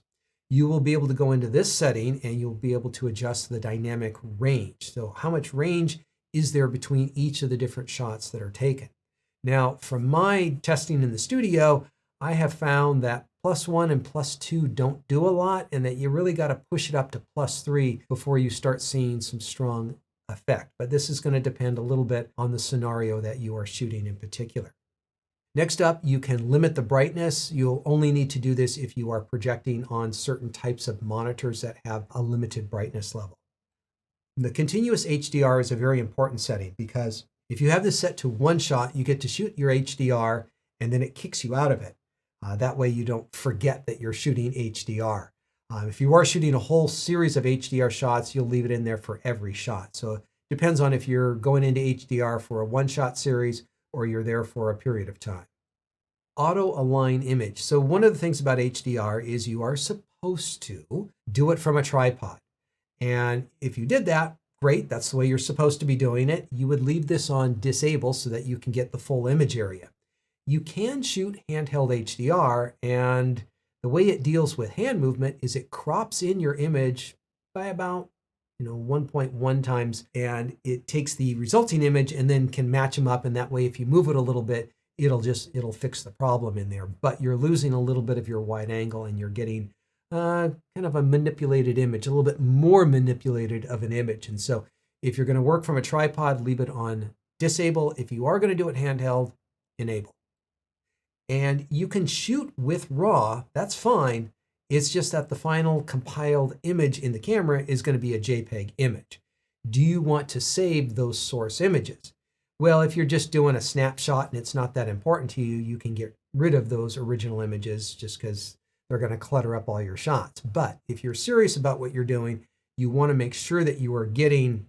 You will be able to go into this setting and you'll be able to adjust the dynamic range. So how much range is there between each of the different shots that are taken? Now, from my testing in the studio, I have found that +1 and +2 don't do a lot, and that you really got to push it up to +3 before you start seeing some strong effect. But this is going to depend a little bit on the scenario that you are shooting in particular. Next up, you can limit the brightness. You'll only need to do this if you are projecting on certain types of monitors that have a limited brightness level. The continuous HDR is a very important setting because if you have this set to 1 shot, you get to shoot your HDR and then it kicks you out of it. That way you don't forget that you're shooting HDR. If you are shooting a whole series of HDR shots, you'll leave it in there for every shot. So it depends on if you're going into HDR for a 1-shot series or you're there for a period of time. Auto align image. So one of the things about HDR is you are supposed to do it from a tripod. And if you did that, Great, that's the way you're supposed to be doing it. You would leave this on disable so that you can get the full image area. You can shoot handheld HDR, and the way it deals with hand movement is it crops in your image by about 1.1 times, and it takes the resulting image and then can match them up, and that way if you move it a little bit, it'll fix the problem in there. But you're losing a little bit of your wide angle, and you're getting kind of a manipulated image, a little bit more manipulated of an image. And so if you're going to work from a tripod, leave it on disable. If you are going to do it handheld, enable. And you can shoot with RAW, that's fine. It's just that the final compiled image in the camera is going to be a JPEG image. Do you want to save those source images? Well, if you're just doing a snapshot and it's not that important to you, you can get rid of those original images just because they're going to clutter up all your shots. But if you're serious about what you're doing, you want to make sure that you are getting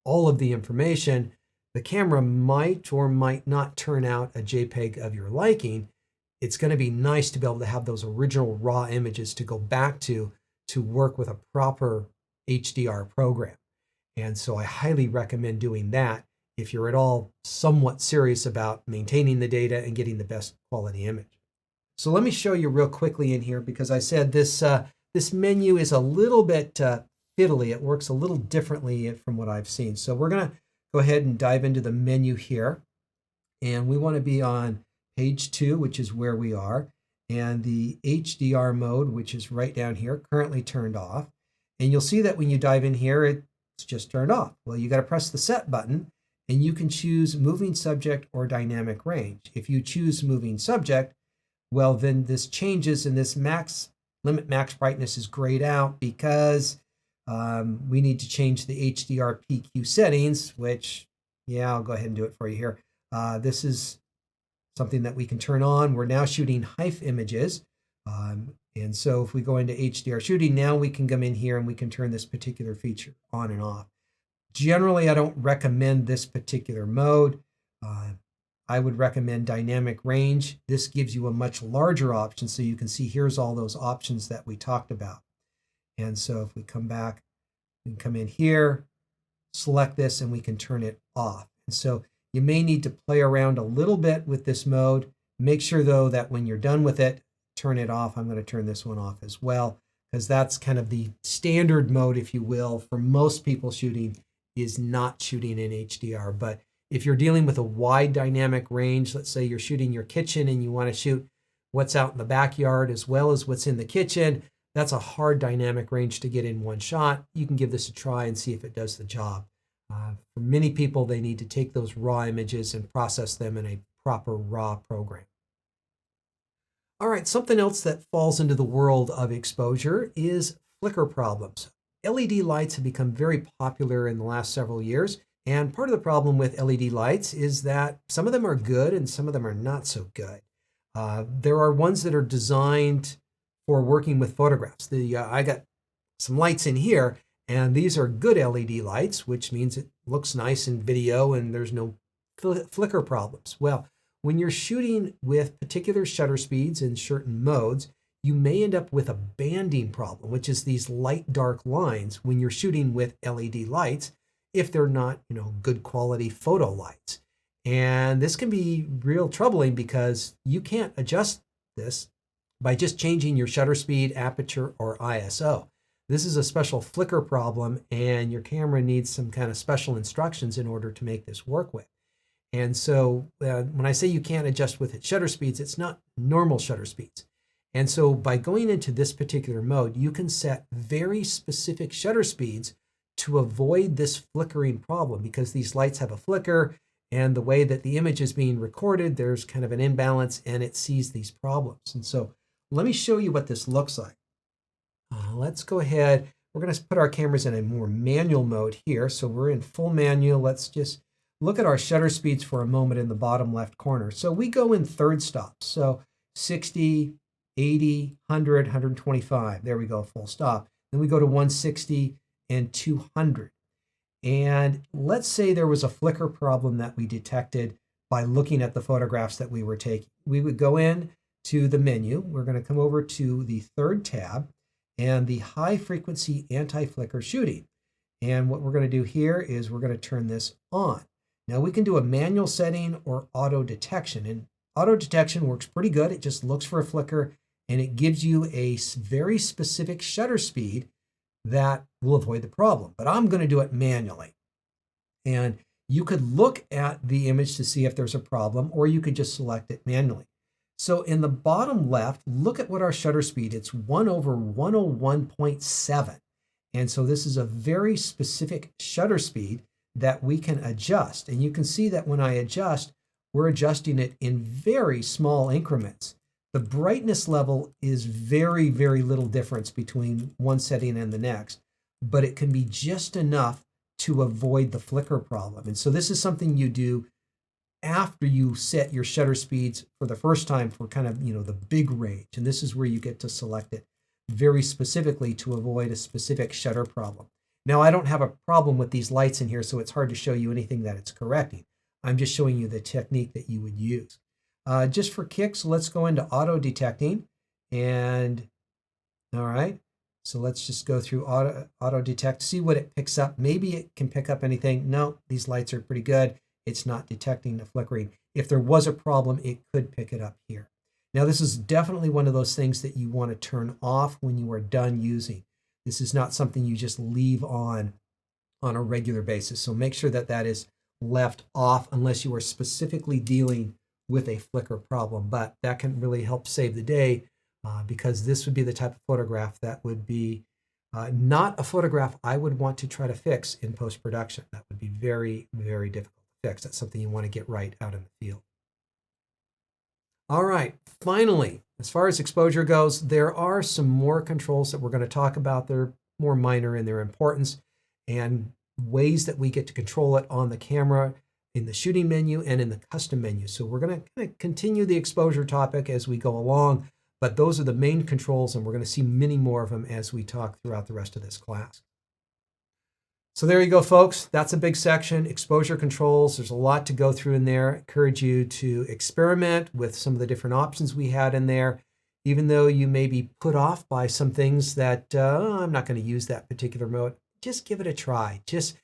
all of the information. The camera might or might not turn out a JPEG of your liking. It's going to be nice to be able to have those original raw images to go back to work with a proper HDR program. And so I highly recommend doing that if you're at all somewhat serious about maintaining the data and getting the best quality image. So let me show you real quickly in here, because I said this menu is a little bit fiddly. It works a little differently from what I've seen. So we're going to go ahead and dive into the menu here. And we want to be on page 2, which is where we are. And the HDR mode, which is right down here, currently turned off. And you'll see that when you dive in here, it's just turned off. Well, you got to press the set button, and you can choose moving subject or dynamic range. If you choose moving subject, well, then this changes, and this limit max brightness is grayed out because we need to change the HDR PQ settings, which, yeah, I'll go ahead and do it for you here. This is something that we can turn on. We're now shooting HEIF images. And so if we go into HDR shooting, now we can come in here and we can turn this particular feature on and off. Generally, I don't recommend this particular mode. I would recommend dynamic range. This gives you a much larger option, so you can see here's all those options that we talked about. And so if we come back, we can come in here, select this, and we can turn it off. And so you may need to play around a little bit with this mode. Make sure, though, that when you're done with it, turn it off. I'm going to turn this one off as well, because that's kind of the standard mode, if you will, for most people shooting, is not shooting in HDR. But if you're dealing with a wide dynamic range, let's say you're shooting your kitchen and you want to shoot what's out in the backyard as well as what's in the kitchen, that's a hard dynamic range to get in one shot. You can give this a try and see if it does the job. For many people, they need to take those raw images and process them in a proper RAW program. All right, something else that falls into the world of exposure is flicker problems. LED lights have become very popular in the last several years. And part of the problem with LED lights is that some of them are good and some of them are not so good. There are ones that are designed for working with photographs. I got some lights in here, and these are good LED lights, which means it looks nice in video and there's no flicker problems. Well, when you're shooting with particular shutter speeds and certain modes, you may end up with a banding problem, which is these light dark lines when you're shooting with LED lights, if they're not, good quality photo lights. And this can be real troubling because you can't adjust this by just changing your shutter speed, aperture, or ISO. This is a special flicker problem, and your camera needs some kind of special instructions in order to make this work with. And so when I say you can't adjust with its shutter speeds, it's not normal shutter speeds. And so by going into this particular mode, you can set very specific shutter speeds to avoid this flickering problem, because these lights have a flicker, and the way that the image is being recorded, there's kind of an imbalance and it sees these problems. And so let me show you what this looks like. Let's go ahead. We're going to put our cameras in a more manual mode here. So we're in full manual. Let's just look at our shutter speeds for a moment in the bottom left corner. So we go in third stops. So 60, 80, 100, 125. There we go, full stop. Then we go to 160 and 200. And let's say there was a flicker problem that we detected by looking at the photographs that we were taking. We would go in to the menu. We're going to come over to the third tab and the high frequency anti-flicker shooting. And what we're going to do here is we're going to turn this on. Now we can do a manual setting or auto detection. And auto detection works pretty good. It just looks for a flicker and it gives you a very specific shutter speed that will avoid the problem. But I'm going to do it manually. And you could look at the image to see if there's a problem, or you could just select it manually. So in the bottom left, look at what our shutter speed, it's 1/101.7. And so this is a very specific shutter speed that we can adjust. And you can see that when I adjust, we're adjusting it in very small increments. The brightness level is very, very little difference between one setting and the next, but it can be just enough to avoid the flicker problem. And so this is something you do after you set your shutter speeds for the first time for kind of, the big range. And this is where you get to select it very specifically to avoid a specific shutter problem. Now, I don't have a problem with these lights in here, so it's hard to show you anything that it's correcting. I'm just showing you the technique that you would use. Just for kicks, let's go into auto detecting. And all right, so let's just go through auto detect, see what it picks up. Maybe it can pick up anything. No, these lights are pretty good. It's not detecting the flickering. If there was a problem, it could pick it up here. Now, this is definitely one of those things that you want to turn off when you are done using. This is not something you just leave on a regular basis. So make sure that that is left off unless you are specifically dealing with a flicker problem. But that can really help save the day because this would be the type of photograph that would be not a photograph I would want to try to fix in post-production. That would be very, very difficult to fix. That's something you want to get right out in the field. All right, finally, as far as exposure goes, there are some more controls that we're going to talk about. They're more minor in their importance and ways that we get to control it on the camera in the shooting menu and in the custom menu. So we're going to continue the exposure topic as we go along, but those are the main controls, and we're going to see many more of them as we talk throughout the rest of this class. So there you go, folks. That's a big section, exposure controls. There's a lot to go through in there. I encourage you to experiment with some of the different options we had in there, even though you may be put off by some things that I'm not going to use that particular mode. Just give it a try. Just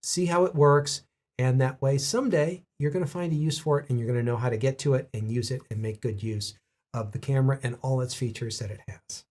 see how it works. And that way, someday, you're going to find a use for it, and you're going to know how to get to it and use it and make good use of the camera and all its features that it has.